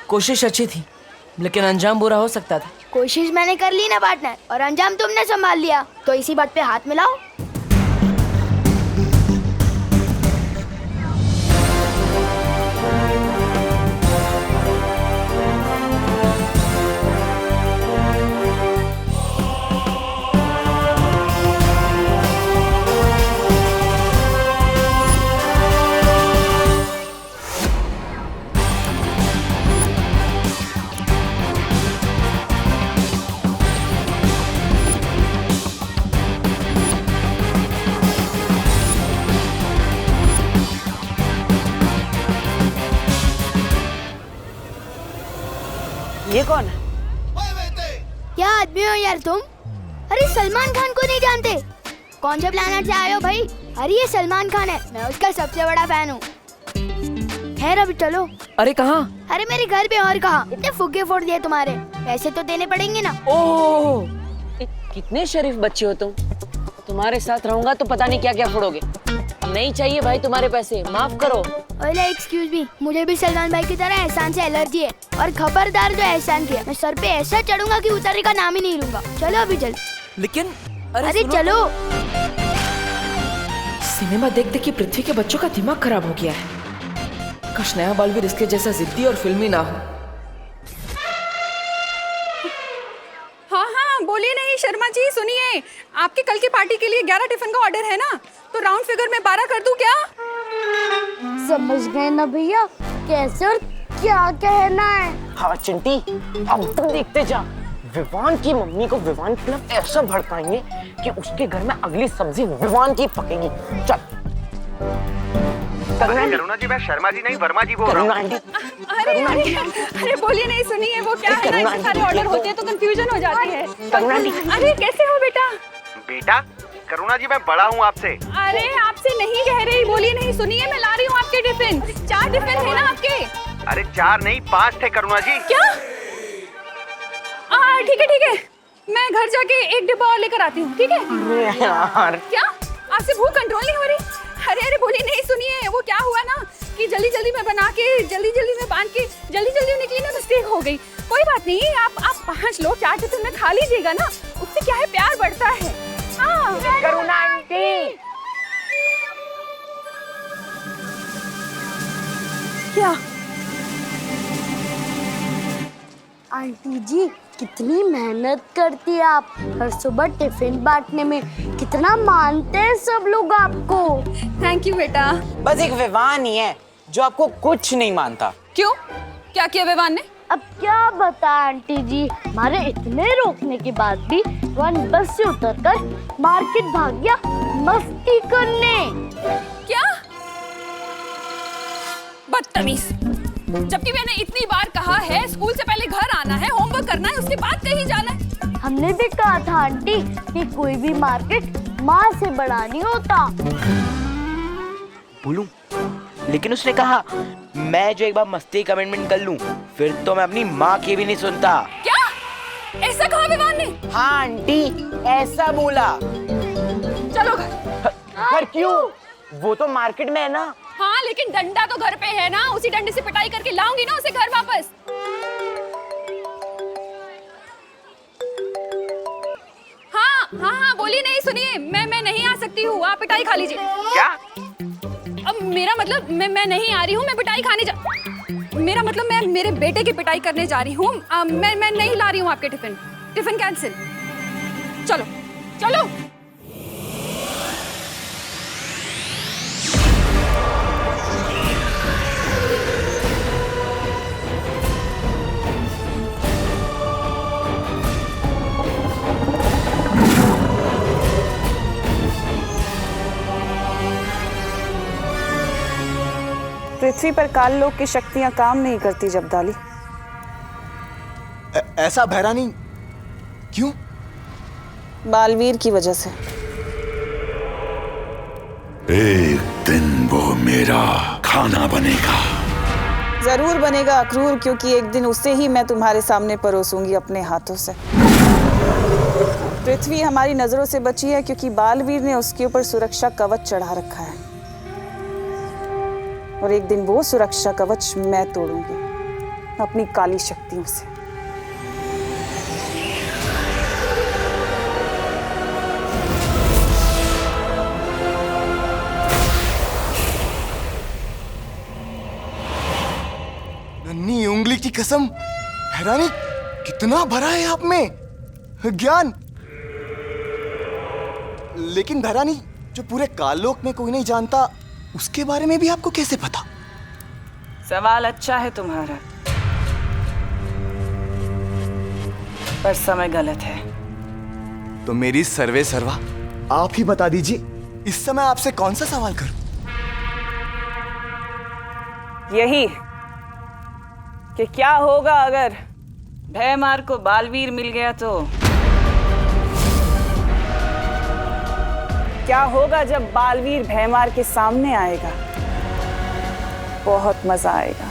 कोशिश अच्छी थी लेकिन अंजाम बुरा हो सकता था। कोशिश मैंने कर ली ना पार्टनर, और अंजाम तुमने संभाल लिया, तो इसी बात पे हाथ मिलाओ। ये कौन है? क्या आदमी हो यार तुम? अरे सलमान खान को नहीं जानते? कौन से प्लेनेट से आए हो भाई? अरे ये सलमान खान है, मैं उसका सबसे बड़ा फैन हूँ। खैर अभी चलो। अरे कहाँ? अरे मेरे घर पे। और कहाँ? इतने फुग्गे फोड़ दिए तुम्हारे, पैसे तो देने पड़ेंगे ना। ओह, कितने शरीफ बच्चे हो तुम। तुम्हारे साथ रहूंगा तो पता नहीं क्या क्या फोड़ोगे। नहीं चाहिए भाई तुम्हारे पैसे, माफ करो। ओले एक्सक्यूज मी, मुझे भी सलमान भाई की तरह एहसान से एलर्जी है, और खबरदार जो एहसान किया मैं सर पे ऐसा चढ़ूंगा कि उतरने का नाम ही नहीं लूंगा। चलो अभी चल। लेकिन अरे चलो। सिनेमा देख देख के पृथ्वी के बच्चों का दिमाग खराब हो गया है। काश नया बालवीर इसके जैसा जिद्दी और फिल्मी ना हो। हाँ हाँ बोलिए। नहीं शर्मा जी सुनिए, आपके कल की पार्टी के लिए 11 टिफिन का ऑर्डर है ना, तो राउंड फिगर में 12 कर दूं क्या? समझ गए ना भैया कैसे और क्या कहना है। हाँ चिंटी, अब तो देखते जा। विवान की मम्मी को विवान की तरफ ऐसा भड़काएंगे कि उसके घर में अगली सब्जी विवान की पकेगी। चल। करुणा जी, मैं शर्मा जी नहीं वर्मा जी बोल रहा हूँ। अरे अरे अरे बोलिए नहीं, सुनिए वो क्या है ना, सारे ऑर्डर होते हैं तो कंफ्यूजन हो जाती है। अरे कैसे हो बेटा? बेटा करुणा जी, मैं बड़ा हूँ आपसे। अरे आपसे नहीं कह रही, बोलिए नहीं, सुनिए मैं ला रही हूँ आपके टिफिन। 4 टिफिन थे ना आपके? अरे 4 नहीं 5 थे करुणा जी। क्या? ठीक है, मैं घर जाके 1 डिब्बा और लेकर आती हूँ, ठीक है? अरे यार, क्या आपसे भूख कंट्रोल नहीं हो रही? अरे बोलिए नहीं, सुनिए वो क्या हुआ ना कि जल्दी में बना के जल्दी में बांध के जल्दी निकली ना, मिस्टेक हो गई। कोई बात नहीं, आप 5 लो, 4 टिफिन में खा लीजिएगा ना, उससे क्या है प्यार बढ़ता है। हाँ करुणा आंटी। क्या? आंटी जी कितनी मेहनत करती है आप, हर सुबह टिफिन बांटने में कितना मानते हैं सब लोग आपको। थैंक यू बेटा। बस एक विवान ही है जो आपको कुछ नहीं मानता। क्यों? क्या किया विवान ने? अब क्या बता आंटी जी, हमारे इतने रोकने के बाद भी विवान बस से उतरकर मार्केट भाग गया मस्ती करने। क्या? बदतमीज, जबकि मैंने इतनी बार कहा है स्कूल से पहले घर आना है, होमवर्क करना है, उसके बाद कहीं जाना है। हमने भी कहा था आंटी कि कोई भी मार्केट माँ से बड़ा नहीं होता। बोलूं, लेकिन उसने कहा मैं जो एक बार मस्ती कमिटमेंट कर लूं फिर तो मैं अपनी माँ की भी नहीं सुनता। क्या? ऐसा कहा विवान ने? हाँ आंटी, ऐसा बोला। चलो घर। पर क्यों? वो तो मार्केट में है ना। हाँ लेकिन डंडा तो घर पे है ना, उसी डंडे से पिटाई करके लाऊंगी ना उसे घर वापस। हाँ बोली नहीं, सुनिए मैं नहीं आ सकती हूँ, आप पिटाई खा लीजिए। क्या? अब मेरा मतलब मैं नहीं आ रही हूँ, मैं पिटाई खाने मेरा मतलब मैं मेरे बेटे की पिटाई करने जा रही हूँ। मैं नहीं ला रही हूँ आपके टिफिन कैंसिल। चलो। पृथ्वी पर काल लोक की शक्तियां काम नहीं करती जब्दाली। ऐसा भैरानी क्यों? बालवीर की वजह से। एक दिन वो मेरा खाना बनेगा। जरूर बनेगा अक्रूर, क्योंकि एक दिन उसे ही मैं तुम्हारे सामने परोसूंगी अपने हाथों से। पृथ्वी हमारी नजरों से बची है क्योंकि बालवीर ने उसके ऊपर सुरक्षा कवच चढ़ा रखा है, और एक दिन वो सुरक्षा कवच मैं तोड़ूंगी अपनी काली शक्तियों से। नन्ही उंगली की कसम, भैरानी कितना भरा है आप में ज्ञान। लेकिन भैरानी, जो पूरे काललोक में कोई नहीं जानता उसके बारे में भी आपको कैसे पता? सवाल अच्छा है तुम्हारा, पर समय गलत है। तो मेरी सर्वे सर्वा आप ही बता दीजिए, इस समय आपसे कौन सा सवाल करूं? यही कि क्या होगा अगर भैमार को बालवीर मिल गया तो? क्या होगा जब बालवीर भैमार के सामने आएगा? बहुत मजा आएगा।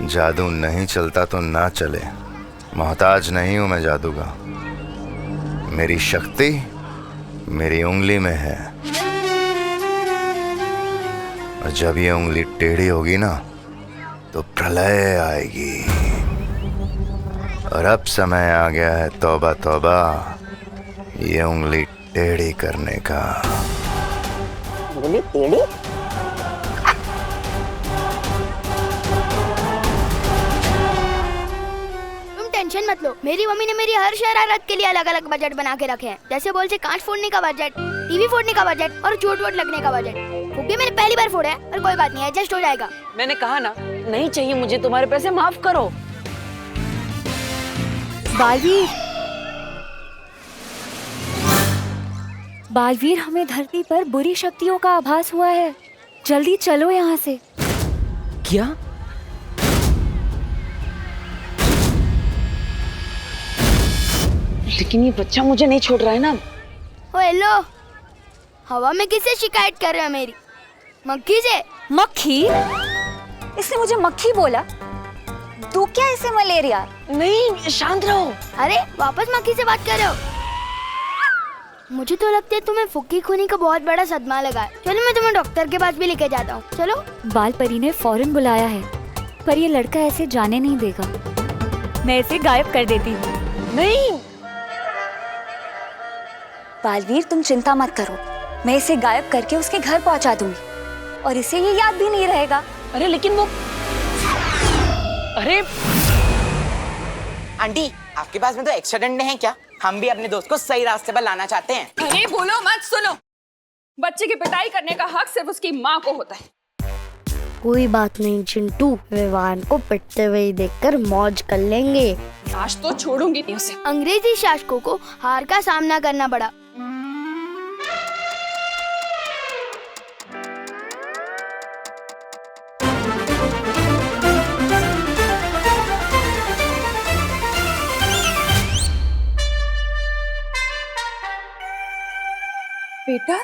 जादू नहीं चलता तो ना चले, मोहताज नहीं हूं मैं जादू का। मेरी शक्ति मेरी उंगली में है, और जब ये उंगली टेढ़ी होगी ना तो प्रलय आएगी। और अब समय आ गया है तौबा तौबा, ये उंगली टेढ़ी करने का। उंगली टेढ़ी? टेंशन मत लो, मेरी मम्मी ने मेरी हर शरारत के लिए अलग अलग बजट बना के रखे हैं। जैसे बॉल से कांच फोड़ने का बजट, टीवी फोड़ने का बजट और चोट वोट लगने का बजट। वो ये मैंने पहली बार फोड़ा है, पर कोई बात नहीं, एडजस्ट हो जाएगा। मैंने कहा ना, नहीं चाहिए मुझे तुम्हारे पैसे, माफ करो। बालवीर, बालवीर, हमें धरती पर बुरी शक्तियों का आभास हुआ है। जल्दी चलो यहाँ से। क्या? लेकिन ये बच्चा मुझे नहीं छोड़ रहा है ना। ओ हेलो, हवा में किससे शिकायत कर रहे हो मेरी? मक्खी से। मक्खी? इसने मुझे मक्खी बोला? तो क्या इसे मलेरिया? नहीं, शांत रहो। अरे वापस मक्खी से बात कर रहे हो? मुझे तो लगता है तुम्हें फुक्की खूनी का बहुत बड़ा सदमा लगा है। चलो मैं तुम्हें डॉक्टर के पास भी लेके जाता हूँ। चलो। बाल परी ने फौरन बुलाया है, पर ये लड़का ऐसे जाने नहीं देगा। मैं इसे गायब कर देती हूँ। नहीं बालवीर, तुम चिंता मत करो, मैं इसे गायब करके उसके घर पहुँचा दूंगी और इसे ये याद भी नहीं रहेगा। अरे लेकिन वो, अरे आंटी, आपके पास में तो एक्स्ट्रा डंडे हैं क्या? हम भी अपने दोस्त को सही रास्ते पर लाना चाहते हैं। अरे बोलो मत, सुनो। बच्चे की पिटाई करने का हक सिर्फ उसकी माँ को होता है। कोई बात नहीं चिंटू, विवान को पिटते हुए देखकर मौज कर लेंगे। आज तो छोड़ूंगी नहीं उसे। अंग्रेजी शासकों को हार का सामना करना पड़ा। बेटा,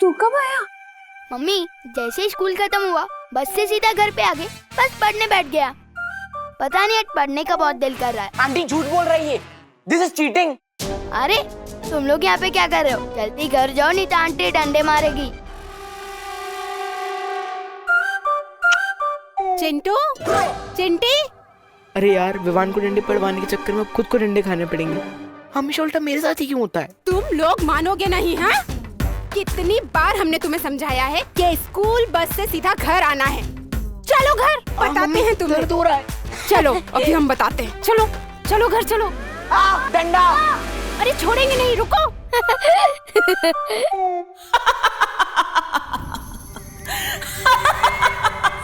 तू कब आया? मम्मी, जैसे ही स्कूल खत्म हुआ बस से सीधा घर पे आ गए, बस पढ़ने बैठ गया। पता नहीं आज पढ़ने का बहुत दिल कर रहा है। आंटी झूठ बोल रही है, दिस इज चीटिंग। अरे तुम लोग यहाँ पे क्या कर रहे हो? जल्दी घर जाओ नहीं तो आंटी डंडे मारेगी। चिंटू, चिंटी। अरे यार, विवान को डंडे पड़वाने के चक्कर में खुद को डंडे खाने पड़ेंगे। हमेशा उल्टा मेरे साथ ही क्यों होता है? तुम लोग मानोगे नहीं, हाँ? कितनी बार हमने तुम्हें समझाया है कि स्कूल बस से सीधा घर आना है। चलो घर, बताते हैं तुम्हें। दर्द हो रहा है। चलो अभी हम बताते हैं। चलो चलो घर चलो। डंडा। अरे छोड़ेंगे नहीं, रुको।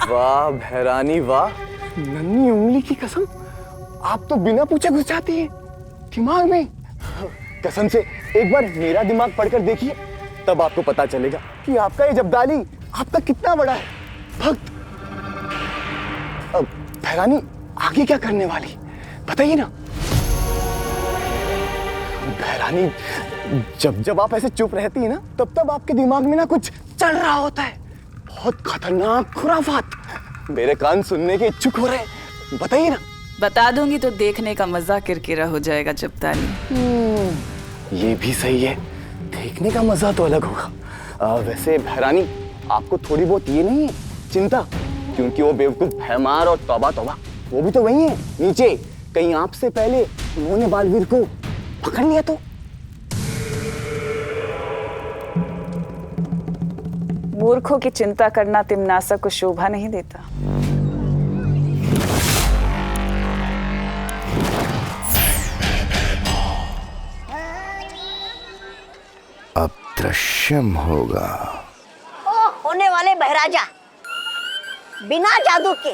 वाह भैरानी वाह, नन्ही उंगली की कसम, आप तो बिना पूछे घुस जाती है दिमाग में। कसम से एक बार मेरा दिमाग पढ़कर देखिए, तब आपको पता चलेगा कि आपका ये जब्दाली आपका कितना बड़ा है भक्त। अब भैरानी आगे क्या करने वाली बताइए ना। भैरानी, जब जब आप ऐसे चुप रहती है ना, तब तब आपके दिमाग में ना कुछ चल रहा होता है, बहुत खतरनाक खुराफात। मेरे कान सुनने के इच्छुक हो रहे, बताइए ना। बता दूंगी तो देखने का मजा किरकिरा हो जाएगा जब्दाली। ये भी सही है, देखने का मजा तो अलग होगा। वैसे भैरानी, आपको थोड़ी बहुत ये नहीं है चिंता, क्योंकि वो बेवकूफ भैमार और तौबा तौबा वो भी तो वही है नीचे। कहीं आपसे पहले उन्होंने बालवीर को पकड़ लिया तो? मूर्खों की चिंता करना तिमनासा को शोभा नहीं देता। अब दृश्यम होगा। ओ होने वाले बहराजा, बिना जादू के,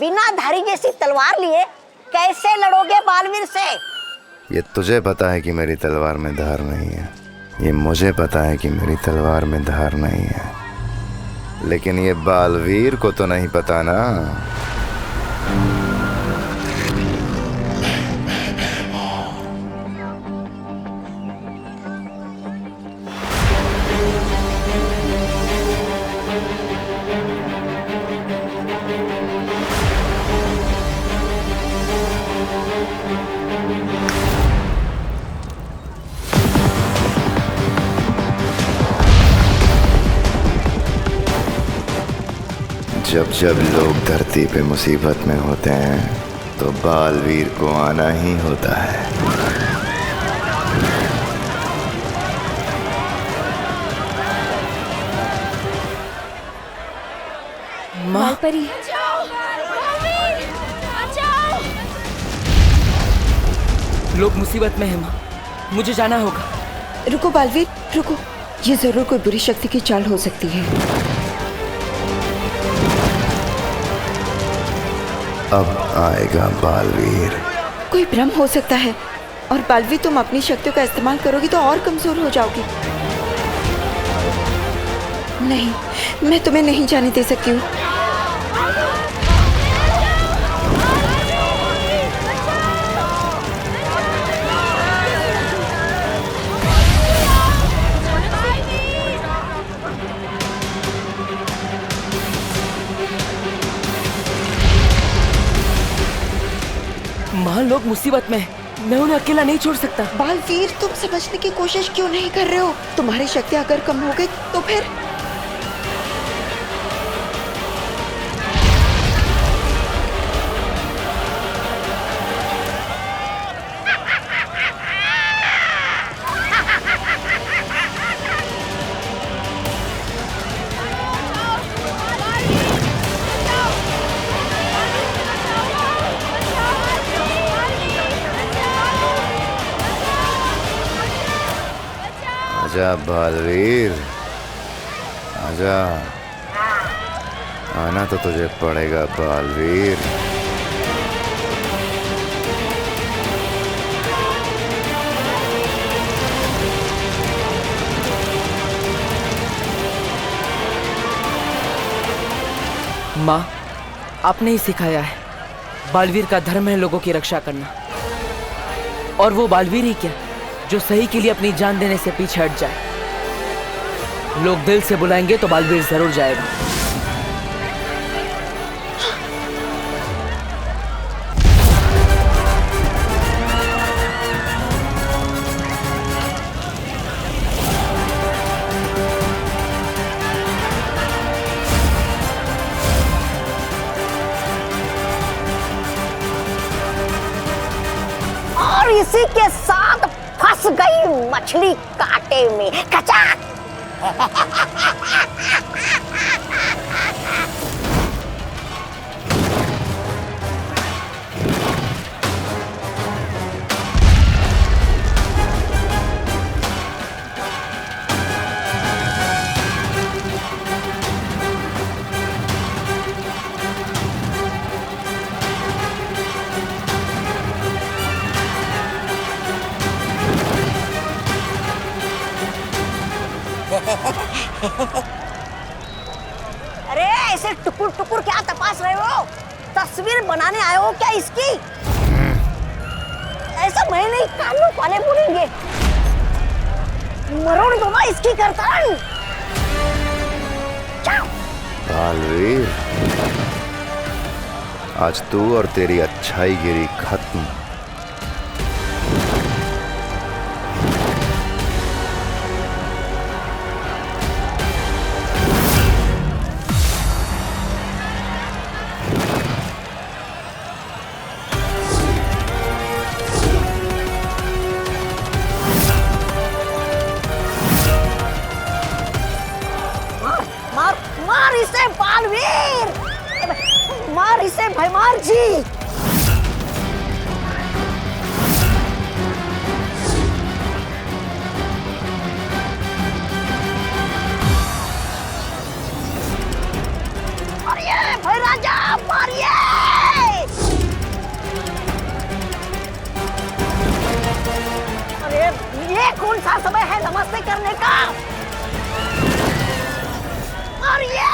बिना धारी जैसी तलवार लिए कैसे लड़ोगे बालवीर से? ये तुझे पता है कि मेरी तलवार में धार नहीं है, ये मुझे पता है कि मेरी तलवार में धार नहीं है, लेकिन ये बालवीर को तो नहीं पता ना। जब जब लोग धरती पे मुसीबत में होते हैं तो बालवीर को आना ही होता है। माँ परी, लोग मुसीबत में हैं माँ, मुझे जाना होगा। रुको बालवीर, रुको, ये जरूर कोई बुरी शक्ति की चाल हो सकती है। अब आएगा बालवीर। कोई भ्रम हो सकता है, और बालवीर तुम अपनी शक्तियों का इस्तेमाल करोगी तो और कमजोर हो जाओगी। नहीं, मैं तुम्हें नहीं जाने दे सकती हूँ। माँ, लोग मुसीबत में हैं। मैं उन्हें अकेला नहीं छोड़ सकता। बालवीर, तुम समझने की कोशिश क्यों नहीं कर रहे हो? तुम्हारी शक्ति अगर कम हो गई तो फिर आजा बालवीर, आजा। आना तो तुझे पड़ेगा बालवीर। माँ, आपने ही सिखाया है, बालवीर का धर्म है लोगों की रक्षा करना। और वो बालवीर ही क्या, जो सही के लिए अपनी जान देने से पीछे हट जाए। लोग दिल से बुलाएंगे तो बालवीर जरूर जाएगा। और इसी के साथ फंस गई मछली कांटे में। कचाक। अरे ऐसे टुकुर टुकुर क्या तपास रहे हो? तस्वीर बनाने आए हो क्या इसकी? ऐसा मैं नहीं, कानों वाले बोलेंगे। मरोड़ दो ना इसकी गर्दन। बालवीर, आज तू और तेरी अच्छाई गिरी खत्म। मार इसे बालवीर, मार इसे भैमार जी। मारिए भाई राजा, मारिए। अरे ये कौन सा समय है नमस्ते करने का? मारिए।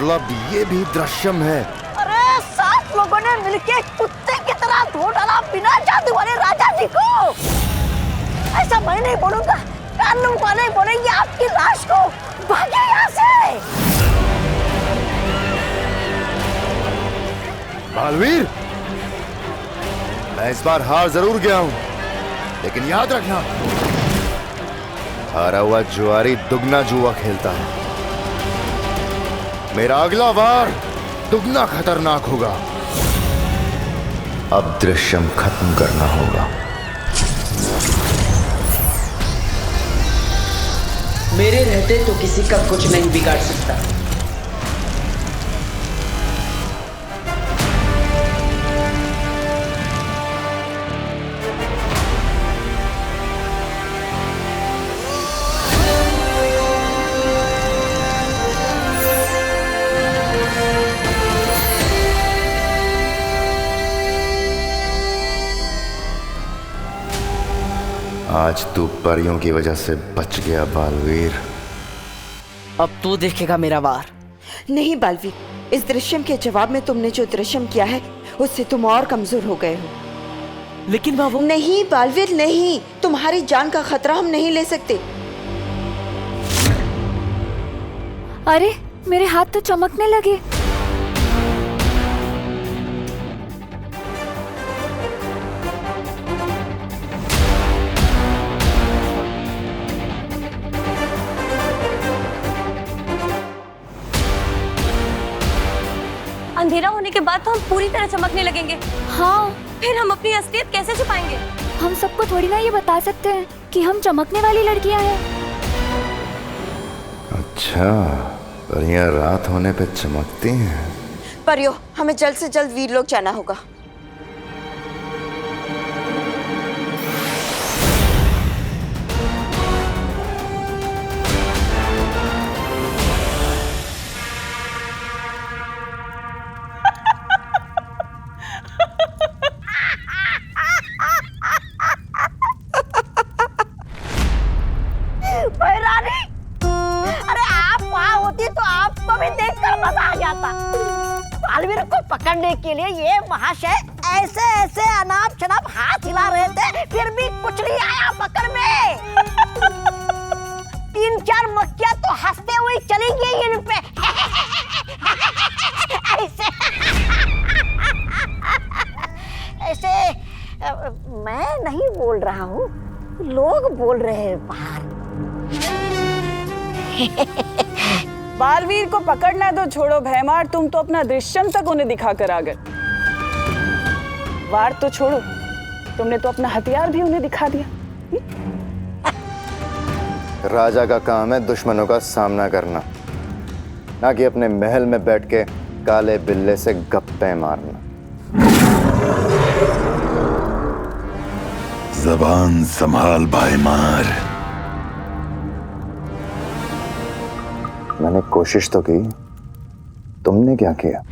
मतलब ये भी दृश्यम है। अरे 7 लोगों ने मिलके कुत्ते की तरह धो डाला बिना जादू वाले राजा जी को। ऐसा मैं नहीं बोलूंगा, कानून वाले बोलेंगे आपकी लाश को। भागे यहाँ से। बालवीर, मैं इस बार हार जरूर गया हूं, लेकिन याद रखना, हारा हुआ जुआरी दुगना जुआ खेलता है। मेरा अगला वार दुगना खतरनाक होगा। अब दृश्यम खत्म करना होगा। मेरे रहते तो किसी का कुछ नहीं बिगाड़ सकता। आज तू परियों की वजह से बच गया बालवीर। अब तू देखेगा मेरा वार। नहीं बालवीर, इस दृश्यम के जवाब में तुमने जो दृश्यम किया है उससे तुम और कमजोर हो गए हो। लेकिन बाबू। नहीं बालवीर नहीं, तुम्हारी जान का खतरा हम नहीं ले सकते। अरे मेरे हाथ तो चमकने लगे। अंधेरा होने के बाद तो हम पूरी तरह चमकने लगेंगे। हाँ, फिर हम अपनी असलियत कैसे छुपाएंगे? हम सबको थोड़ी ना ये बता सकते हैं कि हम चमकने वाली लड़कियां हैं। अच्छा, परियां रात होने पे चमकती हैं। परियो, हमें जल्द से जल्द वीरलोक जाना होगा। बालवीर को पकड़ने के लिए ये महाशय ऐसे ऐसे अनाप शनाप हाथ हिला रहे थे, फिर भी कुछ नहीं आया पकड़ में। 3-4 मक्खियां तो हंसते हुए चली गई इन पे। ऐसे ऐसे मैं नहीं बोल रहा हूँ, लोग बोल रहे हैं बाहर। बालवीर को पकड़ना तो छोड़ो भैमार, तुम तो अपना दृश्यम तक उन्हें दिखा कर आ गए। वार तो छोड़ो, तुमने तो अपना हथियार भी उन्हें दिखा दिया। राजा का काम है दुश्मनों का सामना करना, ना कि अपने महल में बैठ के काले बिल्ले से गप्पे मारना। जबान संभाल भाईमार। मैंने कोशिश तो की, तुमने क्या किया?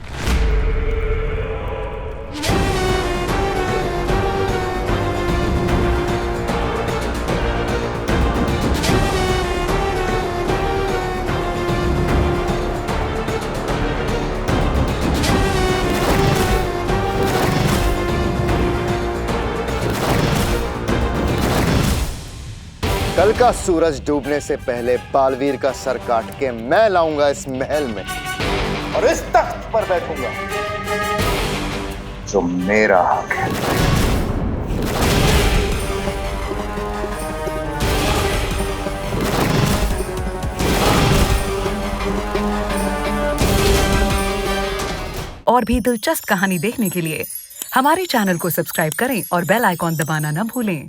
कल का सूरज डूबने से पहले बालवीर का सर काट के मैं लाऊंगा इस महल में और इस तख्त पर बैठूंगा जो मेरा हक है। और भी दिलचस्प कहानी देखने के लिए हमारे चैनल को सब्सक्राइब करें और बेल आइकॉन दबाना न भूलें।